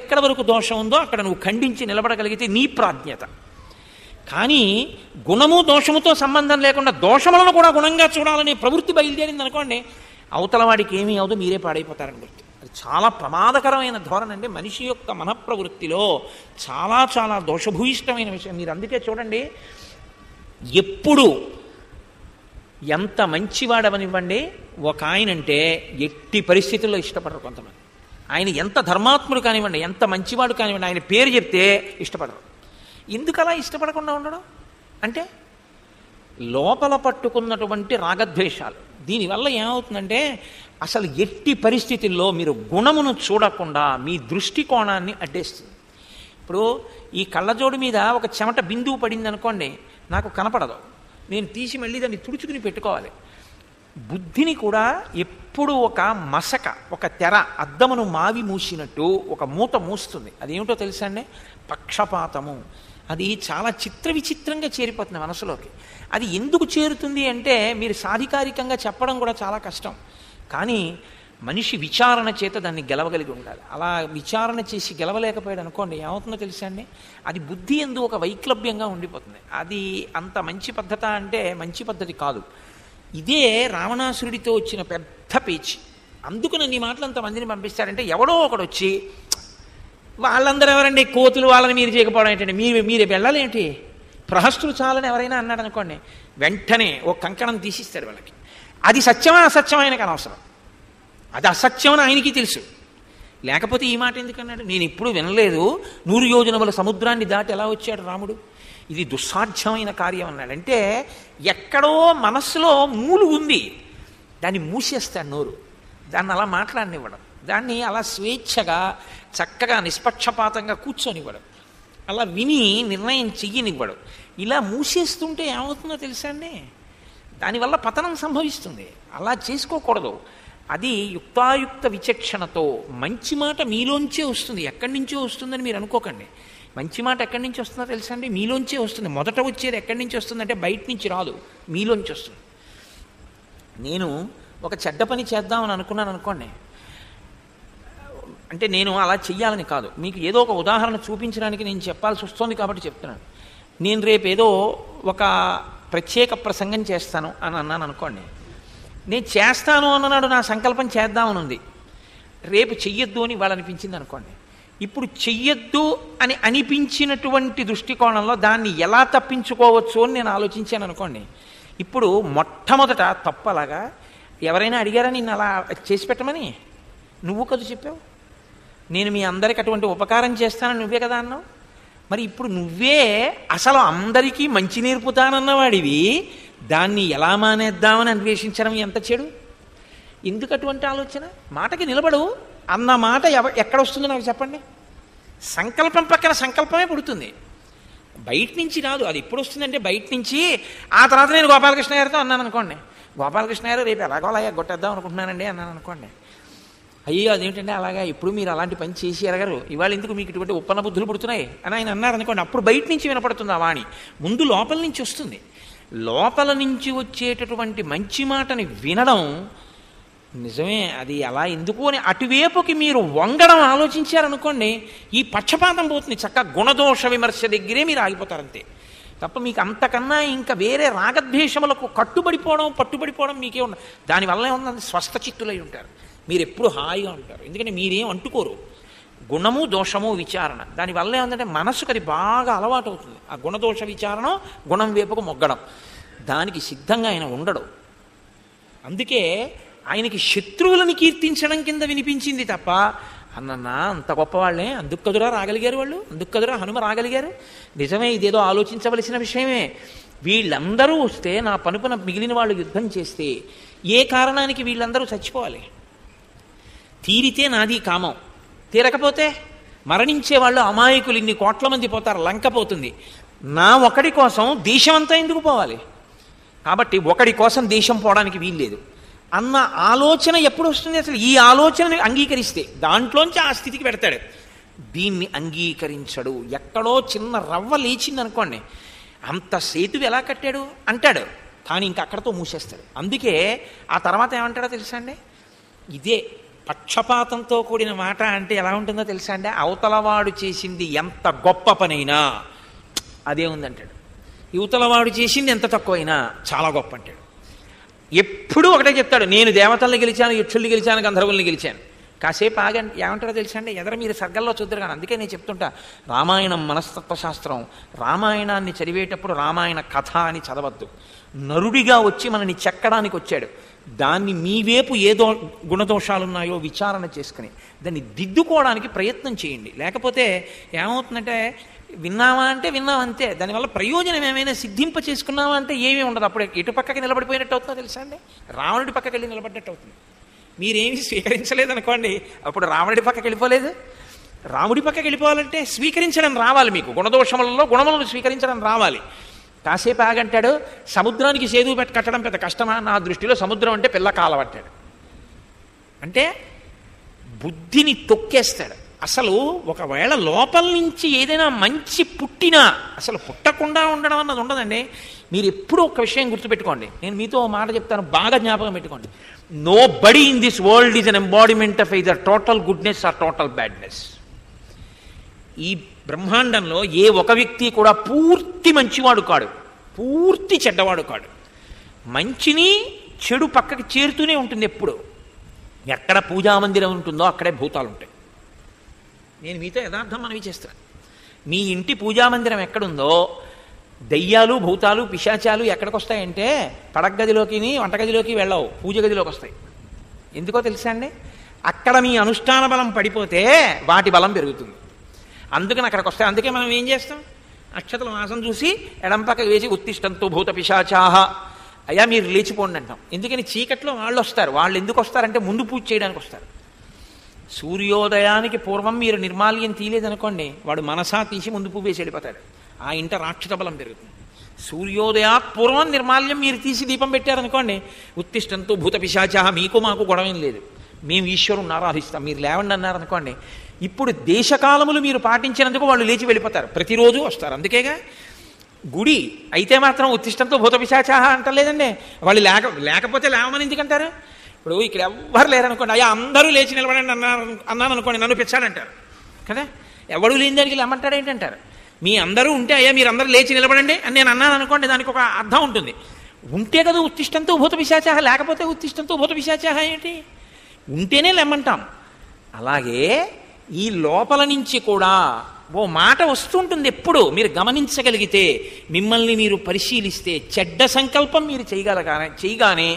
ఎక్కడ వరకు దోషం ఉందో అక్కడ నువ్వు ఖండించి నిలబడగలిగితే నీ ప్రాజ్ఞత. కానీ గుణము దోషముతో సంబంధం లేకుండా దోషములను కూడా గుణంగా చూడాలనే ప్రవృత్తి బయలుదేరింది అనుకోండి, అవతల వాడికి ఏమీ అవదు, మీరే పాడైపోతారని గుర్తు. అది చాలా ప్రమాదకరమైన ధోరణి అండి. మనిషి యొక్క మనఃప్రవృత్తిలో చాలా చాలా దోషభూయిష్టమైన విషయం. మీరు అందుకే చూడండి, ఎప్పుడు ఎంత మంచివాడవనివ్వండి, ఒక ఆయనంటే ఎట్టి పరిస్థితుల్లో ఇష్టపడరు కొంతమంది. ఆయన ఎంత ధర్మాత్ముడు కానివ్వండి, ఎంత మంచివాడు కానివ్వండి, ఆయన పేరు చెప్తే ఇష్టపడరు. ఎందుకు అలా ఇష్టపడకుండా ఉండడం అంటే లోపల పట్టుకున్నటువంటి రాగద్వేషాలు. దీనివల్ల ఏమవుతుందంటే అసలు ఎట్టి పరిస్థితుల్లో మీరు గుణమును చూడకుండా మీ దృష్టికోణాన్ని అడ్డేస్తుంది. ఇప్పుడు ఈ కళ్ళజోడు మీద ఒక చెమట బిందువు పడింది అనుకోండి, నాకు కనపడదు, నేను తీసి మళ్ళీ దాన్ని తుడుచుకుని పెట్టుకోవాలి. బుద్ధిని కూడా ఎప్పుడు ఒక మసక, ఒక తెర అద్దమును మావి మూసినట్టు ఒక మూత మూస్తుంది. అదేమిటో తెలుసా అండి? పక్షపాతము. అది చాలా విచిత్రంగా చేరిపోతుంది మనసులోకి. అది ఎందుకు చేరుతుంది అంటే మీరు సాధికారికంగా చెప్పడం కూడా చాలా కష్టం, కానీ మనిషి విచారణ చేత దాన్ని గెలవగలిగి ఉండాలి. అలా విచారణ చేసి గెలవలేకపోయాడు అనుకోండి, ఏమవుతుందో తెలుసా అండి? అది బుద్ధి ఎందు ఒక వైక్లభ్యంగా ఉండిపోతుంది. అది అంత మంచి పద్ధత అంటే మంచి పద్ధతి కాదు. ఇదే రావణాసురుడితో వచ్చిన పెద్ద పేచి. అందుకు నన్ను ఈ మాటలు అంతమందిని పంపిస్తారంటే ఎవడో ఒకడు వచ్చి వాళ్ళందరూ ఎవరండి కోతులు, వాళ్ళని మీరు చేయకపోవడం ఏంటంటే మీరే వెళ్ళాలేంటి, ప్రహస్తులు చాలని ఎవరైనా అన్నాడు అనుకోండి, వెంటనే ఓ కంకణం తీసిస్తాడు వాళ్ళకి. అది సత్యమా అసత్యమా ఆయనకు అనవసరం, అది అసత్యమని ఆయనకి తెలుసు. లేకపోతే ఈ మాట ఎందుకన్నాడు? నేను ఎప్పుడు వినలేదు, 100 యోజనముల సముద్రాన్ని దాటి ఎలా వచ్చాడు రాముడు, ఇది దుస్సాధ్యమైన కార్యం అన్నాడు. అంటే ఎక్కడో మనస్సులో మూలు ఉంది, దాన్ని మూసేస్తాడు నోరు, దాన్ని అలా మాట్లాడనివ్వడం, దాన్ని అలా స్వేచ్ఛగా చక్కగా నిష్పక్షపాతంగా కూర్చొనివ్వడం, అలా విని నిర్ణయం చెయ్యనివ్వడం. ఇలా మూసేస్తుంటే ఏమవుతుందో తెలుసా అండి? దానివల్ల పతనం సంభవిస్తుంది. అలా చేసుకోకూడదు. అది యుక్తాయుక్త విచక్షణతో మంచి మాట మీలోంచే వస్తుంది, ఎక్కడి నుంచో వస్తుందని మీరు అనుకోకండి. మంచి మాట ఎక్కడి నుంచి వస్తుందో తెలుసా అండి? మీలోంచే వస్తుంది. మొదట వచ్చేది ఎక్కడి నుంచి వస్తుందంటే బయట నుంచి రాదు, మీలోంచి వస్తుంది. నేను ఒక చెడ్డ పని చేద్దామని అనుకున్నాను అనుకోండి, అంటే నేను అలా చెయ్యాలని కాదు, మీకు ఏదో ఒక ఉదాహరణ చూపించడానికి నేను చెప్పాల్సి వస్తుంది కాబట్టి చెప్తున్నాను. నేను రేపు ఏదో ఒక ప్రత్యేక ప్రసంగం చేస్తాను అని అన్నాను అనుకోండి, నేను చేస్తాను అన్ననాడు నా సంకల్పం చేద్దామని ఉంది, రేపు చెయ్యొద్దు అని వాళ్ళు అనిపించింది అనుకోండి. ఇప్పుడు చెయ్యొద్దు అని అనిపించినటువంటి దృష్టికోణంలో దాన్ని ఎలా తప్పించుకోవచ్చు అని నేను ఆలోచించాను అనుకోండి. ఇప్పుడు మొట్టమొదట తప్పలాగా ఎవరైనా అడిగారా నిన్ను అలా చేసి పెట్టమని? నువ్వు కదా చెప్పావు. నేను మీ అందరికి అటువంటి ఉపకారం చేస్తానని నువ్వే కదా అన్నావు. మరి ఇప్పుడు నువ్వే అసలు అందరికీ మంచి నేర్పుతానన్నవాడివి, దాన్ని ఎలా మానేద్దామని అన్వేషించడం ఎంత చెడు. ఎందుకు అటువంటి ఆలోచన? మాటకి నిలబడు అన్న మాట ఎక్కడ వస్తుందో నాకు చెప్పండి. సంకల్పం పక్కన సంకల్పమే పుడుతుంది, బయట నుంచి రాదు. అది ఎప్పుడు వస్తుందంటే బయట నుంచి. ఆ తర్వాత నేను గోపాలకృష్ణ గారితో అన్నాను అనుకోండి, గోపాలకృష్ణ గారు రేపు ఎలాగో అలాగే కొట్టేద్దాం అనుకుంటున్నానండి అన్నాను అనుకోండి. అయ్యో అదేంటంటే అలాగా ఇప్పుడు మీరు అలాంటి పని చేసి ఎరగరు, ఇవాళ ఎందుకు మీకు ఇటువంటి ఉప్పన్న బుద్ధులు పుడుతున్నాయి అని ఆయన అన్నారు అనుకోండి. అప్పుడు బయట నుంచి వినపడుతుంది ఆ వాణి, ముందు లోపల నుంచి వస్తుంది. లోపల నుంచి వచ్చేటటువంటి మంచి మాటని వినడం నిజమే, అది అలా ఎందుకు అని అటువైపుకి మీరు వంగడం ఆలోచించారనుకోండి, ఈ పక్షపాతం పోతుంది. చక్కగా గుణదోష విమర్శ దగ్గరే మీరు ఆగిపోతారంతే తప్ప మీకు అంతకన్నా ఇంకా వేరే రాగద్వేషములకు పట్టుబడిపోవడం మీకే ఉండదు. దానివల్ల ఏమన్నా స్వస్థ చిత్తులై ఉంటారు, మీరు ఎప్పుడు హాయిగా ఉంటారు. ఎందుకంటే మీరేం అంటుకోరు. గుణము దోషము విచారణ, దానివల్ల ఏమంటే మనసుకు అది బాగా అలవాటు అవుతుంది. ఆ గుణదోష విచారణ, గుణం వైపుకు మొగ్గడం, దానికి సిద్ధంగా ఆయన ఉండడు. అందుకే ఆయనకి శత్రువులను కీర్తించడం కింద వినిపించింది తప్ప, అన్నన్నా అంత గొప్పవాళ్ళే, అందుకు కదురా రాగలిగారు వాళ్ళు, అందుకు కదురా హనుమ రాగలిగారు. నిజమే, ఇదేదో ఆలోచించవలసిన విషయమే. వీళ్ళందరూ వస్తే నా పనుపున మిగిలిన వాళ్ళు యుద్ధం చేస్తే ఏ కారణానికి వీళ్ళందరూ చచ్చిపోవాలి? తీరితే నాది కామం, తీరకపోతే మరణించే వాళ్ళు అమాయకులు ఇన్ని కోట్ల మంది పోతారు, లంక పోతుంది. నా ఒకడి కోసం దేశం అంతా ఎందుకు పోవాలి? కాబట్టి ఒకడి కోసం దేశం పోవడానికి వీల్లేదు అన్న ఆలోచన ఎప్పుడు వస్తుంది? అసలు ఈ ఆలోచనని అంగీకరిస్తే దాంట్లోంచి ఆ స్థితికి పెడతాడు. దీన్ని అంగీకరించడు. ఎక్కడో చిన్న రవ్వ లేచింది అనుకోండి, అంత సేతువు ఎలా కట్టాడు అంటాడు, కానీ ఇంకా అక్కడతో మూసేస్తాడు. అందుకే ఆ తర్వాత ఏమంటాడో తెలుసా అండి? ఇదే పక్షపాతంతో కూడిన మాట అంటే ఎలా ఉంటుందో తెలుసా అండి? అవతలవాడు చేసింది ఎంత గొప్ప పనైనా అదే ఉందంటాడు, యువతలవాడు చేసింది ఎంత తక్కువైనా చాలా గొప్ప అంటాడు. ఎప్పుడూ ఒకటే చెప్తాడు, నేను దేవతల్ని గెలిచాను, యక్షుల్ని గెలిచాను, గంధర్వుల్ని గెలిచాను. కాసేపు ఆగండి, ఏమంటారో తెలుసా అండి? ఎదర మీరు సర్గల్లో చూద్దరు కానీ. అందుకే నేను చెప్తుంటా, రామాయణం మనస్తత్వశాస్త్రం. రామాయణాన్ని చదివేటప్పుడు రామాయణ కథ అని చదవద్దు. నరుడిగా వచ్చి మనని చెక్కడానికి వచ్చాడు, దాన్ని మీవేపు ఏదో గుణదోషాలున్నాయో విచారణ చేసుకుని దాన్ని దిద్దుకోవడానికి ప్రయత్నం చేయండి. లేకపోతే ఏమవుతుందంటే, విన్నావా అంటే విన్నావా అంతే, దానివల్ల ప్రయోజనం ఏమైనా సిద్ధింప చేసుకున్నావా అంటే ఏమీ ఉండదు. అప్పుడు ఎటు పక్కకి నిలబడిపోయినట్టు అవుతుందో తెలుసా అండి? రావణుడి పక్కకి వెళ్ళి నిలబడ్డట్టు అవుతుంది. మీరేమీ స్వీకరించలేదనుకోండి, అప్పుడు రావణుడి పక్కకి వెళ్ళిపోలేదు. రాముడి పక్కకి వెళ్ళిపోవాలంటే స్వీకరించడం రావాలి, మీకు గుణదోషములలో గుణములను స్వీకరించడం రావాలి. కాసేపు ఆగంటాడు, సముద్రానికి సేదు కట్టడం పెద్ద కష్టమా? నా దృష్టిలో సముద్రం అంటే పిల్ల కాలవట్టాడు అంటే బుద్ధిని తొక్కేస్తాడు. అసలు ఒకవేళ లోపల నుంచి ఏదైనా మంచి పుట్టినా అసలు పుట్టకుండా ఉండడం అన్నది ఉండదండి. మీరు ఎప్పుడూ ఒక విషయం గుర్తుపెట్టుకోండి, నేను మీతో ఒక మాట చెప్తాను, బాగా జ్ఞాపకం పెట్టుకోండి. Nobody in this world is an embodiment of either total goodness or total badness. ఈ బ్రహ్మాండంలో ఏ ఒక వ్యక్తి కూడా పూర్తి మంచివాడు కాడు, పూర్తి చెడ్డవాడు కాడు. మంచిని చెడు పక్కకి చేరుతూనే ఉంటుంది ఎప్పుడు. ఎక్కడ పూజామందిరం ఉంటుందో అక్కడే భూతాలు ఉంటాయి. నేను మీతో యథార్థం మనవి చేస్తాను. మీ ఇంటి పూజామందిరం ఎక్కడుందో దయ్యాలు భూతాలు పిశాచాలు ఎక్కడికి వస్తాయంటే పడగదిలోకి వంటగదిలోకి వెళ్ళవు, పూజ గదిలోకి వస్తాయి. ఎందుకో తెలుసా అండి? అక్కడ మీ అనుష్ఠాన బలం పడిపోతే వాటి బలం పెరుగుతుంది, అందుకని అక్కడికి వస్తాయి. అందుకే మనం ఏం చేస్తాం? అక్షతల మాసం చూసి ఎడంపక్క వేసి ఉత్తిష్టంతో భూత పిశాచాహ, అయ్యా మీరు లేచిపోండి అంటాం. ఎందుకని చీకట్లో వాళ్ళు వస్తారు. వాళ్ళు ఎందుకు వస్తారంటే ముందు పూజ చేయడానికి వస్తారు. సూర్యోదయానికి పూర్వం మీరు నిర్మాల్యం తీయలేదనుకోండి, వాడు మనసా తీసి ముందు పువ్వు వేసి వెళ్ళిపోతాడు. ఆ ఇంట రాక్షస బలం పెరుగుతుంది. సూర్యోదయాత్ పూర్వం నిర్మాల్యం మీరు తీసి దీపం పెట్టారనుకోండి, ఉత్తిష్టంతో భూత పిశాచ, మీకు మాకు గొడవేం లేదు, మేము ఈశ్వరుని ఆరాధిస్తాం, మీరు లేవండి అన్నారనుకోండి, ఇప్పుడు దేశకాలములు మీరు పాటించినందుకు వాళ్ళు లేచి వెళ్ళిపోతారు, ప్రతిరోజు వస్తారు. అందుకేగా గుడి అయితే మాత్రం ఉత్తిష్టంతో భూత పిశాచ అంటలేదండి. వాళ్ళు లేకపోతే లేవమని ఎందుకంటారు? ఇప్పుడు ఇక్కడ ఎవ్వరు లేరనుకోండి, అయ్యా అందరూ లేచి నిలబడండి అన్నాను అనుకోండి, నన్ను పిచ్చాడంటారు కదా. ఎవడు లేని దానికి లేమంటాడు ఏంటంటారు? మీ అందరూ ఉంటే అయ్యా మీరు అందరూ లేచి నిలబడండి అని నేను అన్నాను అనుకోండి, దానికి ఒక అర్థం ఉంటుంది. ఉంటే కదా ఉత్తిష్టంతో భూత పిశాచ, లేకపోతే ఉత్తిష్టంతో భూత పిశాచ ఏంటి? ఉంటేనే లేమంటాం. అలాగే ఈ లోపల నుంచి కూడా ఓ మాట వస్తుంటుంది ఎప్పుడు మీరు గమనించగలిగితే, మిమ్మల్ని మీరు పరిశీలిస్తే. చెడ్డ సంకల్పం మీరు చేయగానే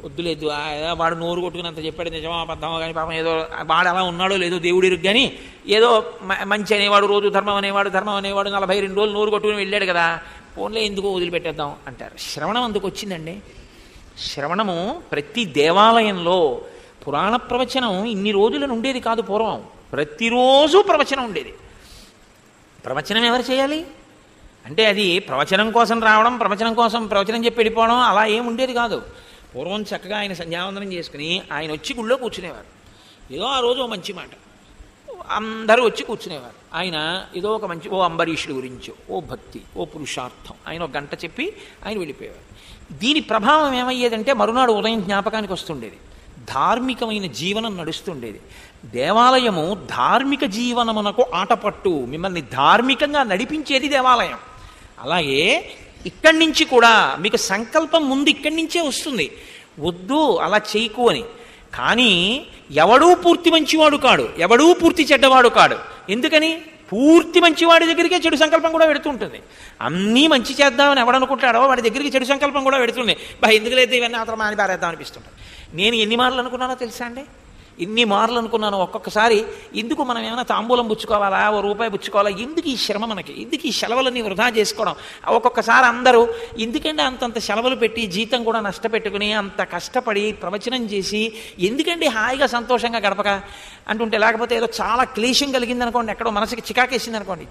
వద్దులేదు, వాడు నోరు కొట్టుకున్నంత చెప్పాడు, నిజమా అబద్ధమా కానీ పాపం ఏదో వాడు అలా ఉన్నాడో లేదో దేవుడు ఇరుగు, కానీ ఏదో మంచి అనేవాడు, రోజు ధర్మం అనేవాడు 42 రోజులు నోరు కొట్టుకుని వెళ్ళాడు కదా, ఫోన్లో ఎందుకో వదిలిపెట్టేద్దాం అంటారు. శ్రవణం అందుకు వచ్చిందండి. శ్రవణము ప్రతి దేవాలయంలో పురాణ ప్రవచనం ఇన్ని రోజులను ఉండేది కాదు. పూర్వం ప్రతిరోజు ప్రవచనం ఉండేది. ప్రవచనం ఎవరు చేయాలి అంటే అది ప్రవచనం కోసం రావడం, ప్రవచనం కోసం ప్రవచనం చెప్పి వెళ్ళిపోవడం అలా ఏం ఉండేది కాదు. పూర్వం చక్కగా ఆయన సంధ్యావందనం చేసుకుని ఆయన వచ్చి గుళ్ళో కూర్చునేవారు. ఏదో ఆ రోజు ఓ మంచి మాట, అందరూ వచ్చి కూర్చునేవారు. ఆయన ఏదో ఒక మంచి ఓ అంబరీషుడి గురించో, ఓ భక్తి, ఓ పురుషార్థం ఆయన ఒక గంట చెప్పి ఆయన వెళ్ళిపోయేవారు. దీని ప్రభావం ఏమయ్యేదంటే మరునాడు ఉదయం జ్ఞాపకానికి వస్తుండేది, ధార్మికమైన జీవనం నడుస్తుండేది. దేవాలయము ధార్మిక జీవనమునకు ఆటపట్టు, మిమ్మల్ని ధార్మికంగా నడిపించేది దేవాలయం. అలాగే ఇక్కడి నుంచి కూడా మీకు సంకల్పం ముందు ఇక్కడి నుంచే వస్తుంది, వద్దు అలా చేయకు అని. కానీ ఎవడూ పూర్తి మంచివాడు కాడు, ఎవడూ పూర్తి చెడ్డవాడు కాడు. ఎందుకని? పూర్తి మంచివాడి దగ్గరికే చెడు సంకల్పం కూడా పెడుతుంటుంది. అన్నీ మంచి చేద్దామని ఎవడనుకుంటాడో వాడి దగ్గరికి చెడు సంకల్పం కూడా పెడుతుంది. ఎందుకు లేదు ఇవన్నీ అతను మాని పారేద్దాం అనిపిస్తుంటాడు. నేను ఎన్ని మార్లు అనుకున్నానో తెలుసా అండి? ఇన్ని మార్లు అనుకున్నాను. ఒక్కొక్కసారి ఎందుకు మనం ఏమైనా తాంబూలం పుచ్చుకోవాలా, ఓ రూపాయి పుచ్చుకోవాలా, ఎందుకు ఈ శ్రమ మనకి, ఎందుకు ఈ సెలవులని వృధా చేసుకోవడం? ఒక్కొక్కసారి అందరూ ఎందుకంటే అంతంత సెలవులు పెట్టి జీతం కూడా నష్టపెట్టుకుని అంత కష్టపడి ప్రవచనం చేసి ఎందుకంటే హాయిగా సంతోషంగా గడపక అంటుంటే, లేకపోతే ఏదో చాలా క్లేశం కలిగిందనుకోండి, ఎక్కడో మనసుకి చికాకేసింది అనుకోండి,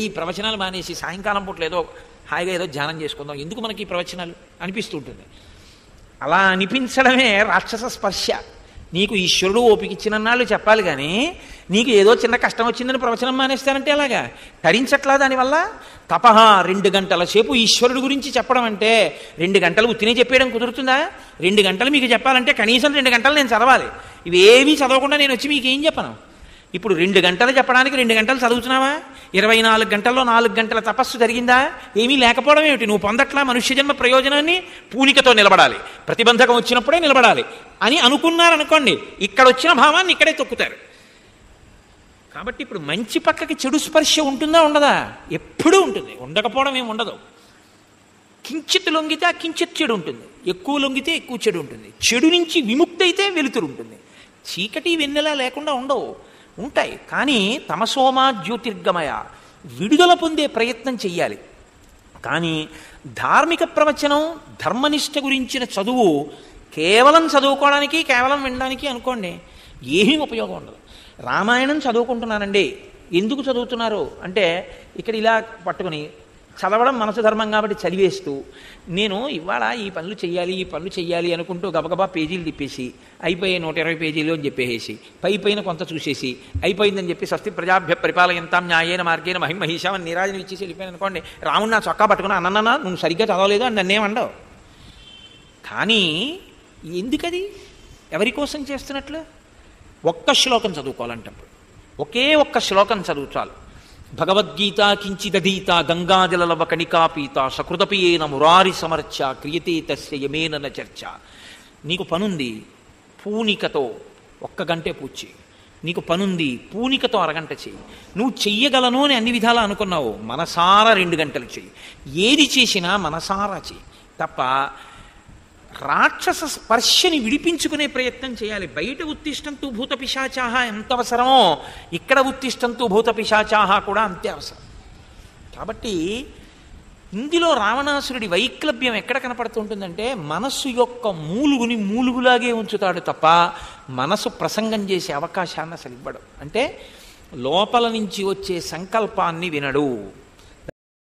ఈ ప్రవచనాలు మానేసి సాయంకాలం పూటలు ఏదో హాయిగా ఏదో ధ్యానం చేసుకుందాం, ఎందుకు మనకి ఈ ప్రవచనాలు అనిపిస్తుంటుంది. అలా అనిపించడమే రాక్షస స్పర్శ. నీకు ఈశ్వరుడు ఓపికిచ్చినన్నాళ్ళు చెప్పాలి, కానీ నీకు ఏదో చిన్న కష్టం వచ్చిందని ప్రవచనం మానేస్తానంటే అలాగా తరించట్లా. దానివల్ల తపహ 2 గంటల సేపు ఈశ్వరుడు గురించి చెప్పడం అంటే 2 గంటలు ఉత్తినే చెప్పేయడం కుదురుతుందా? 2 గంటలు మీకు చెప్పాలంటే కనీసం 2 గంటలు నేను చదవాలి. ఇవేమీ చదవకుండా నేను వచ్చి మీకు ఏం చెప్పను. ఇప్పుడు 2 గంటలు చెప్పడానికి 2 గంటలు చదువుతున్నావా? 24 గంటల్లో 4 గంటల తపస్సు జరిగిందా? ఏమీ లేకపోవడం ఏమిటి? నువ్వు పొందట్లా మనుష్య జన్మ ప్రయోజనాన్ని? పూనికతో నిలబడాలి, ప్రతిబంధకం వచ్చినప్పుడే నిలబడాలి అని అనుకున్నారనుకోండి, ఇక్కడ వచ్చిన భావాన్ని ఇక్కడే తొక్కుతారు. కాబట్టి ఇప్పుడు మంచి పక్కకి చెడు స్పర్శ ఉంటుందా ఉండదా? ఎప్పుడూ ఉంటుంది, ఉండకపోవడం ఏమి ఉండదు. కించిత్ లొంగితే ఆ కించిత్ చెడు ఉంటుంది, ఎక్కువ లొంగితే ఎక్కువ చెడు ఉంటుంది. చెడు నుంచి విముక్తి అయితే వెలుతురు ఉంటుంది. చీకటి వెన్నెలా లేకుండా ఉండవు, ఉంటాయి. కానీ తమసోమా జ్యోతిర్గమయ, విడుదల పొందే ప్రయత్నం చెయ్యాలి. కానీ ధార్మిక ప్రవచనం, ధర్మనిష్ట గురించిన చదువు కేవలం చదువుకోవడానికి, కేవలం వినడానికి అనుకోండి, ఏమీ ఉపయోగం ఉండదు. రామాయణం చదువుకుంటున్నానండి, ఎందుకు చదువుతున్నారు అంటే ఇక్కడ ఇలా పట్టుకుని చదవడం మనసు ధర్మం కాబట్టి చదివేస్తూ, నేను ఇవాళ ఈ పనులు చెయ్యాలి అనుకుంటూ గబగబా పేజీలు తిప్పేసి అయిపోయే 120 పేజీలు అని చెప్పేసి పైన కొంత చూసేసి అయిపోయిందని చెప్పి స్వస్తి ప్రజాభ్య పరిపాలయంతాం న్యాయేన మార్గేణ మహిమహీషామని నీరాజని ఇచ్చేసి వెళ్ళిపోయాను అనుకోండి, రాముడు నా చొక్కా పట్టుకుని అన్నన్నా నువ్వు సరిగ్గా చదవలేదు అని నన్నేమండవు. కానీ ఎందుకది? ఎవరి కోసం చేస్తున్నట్లు? ఒక్క శ్లోకం చదువుకోవాలంటప్పుడు ఒకే ఒక్క శ్లోకం చదువు చాలు. భగవద్గీత కించిదధీత గంగాజలలవ కణికాపీత సకృతపియేన మురారి సమర్చ క్రియతే తస్య యమేన చర్చ. నీకు పనుంది, పూనికతో 1 గంటే పూజ చేయి. నీకు పనుంది, పూనికతో 1 గంట చేయి. నువ్వు చెయ్యగలను అని అన్ని విధాలా అనుకున్నావు, మనసారా 2 గంటలు చెయ్యి. ఏది చేసినా మనసారా చెయ్యి తప్ప రాక్షస స్పర్శని విడిపించుకునే ప్రయత్నం చేయాలి. బయట ఉత్తిష్టంతు భూత పిశాచాహ ఎంత అవసరమో ఇక్కడ ఉత్తిష్టంతు భూత పిశాచాహ కూడా అంతే అవసరం. కాబట్టి ఇందులో రావణాసురుడి వైక్లభ్యం ఎక్కడ కనపడుతుంటుందంటే, మనస్సు యొక్క మూలుగుని మూలుగులాగే ఉంచుతాడు తప్ప మనసు ప్రసంగం చేసే అవకాశాన్ని అసలు ఇవ్వడు. అంటే లోపల నుంచి వచ్చే సంకల్పాన్ని వినడు.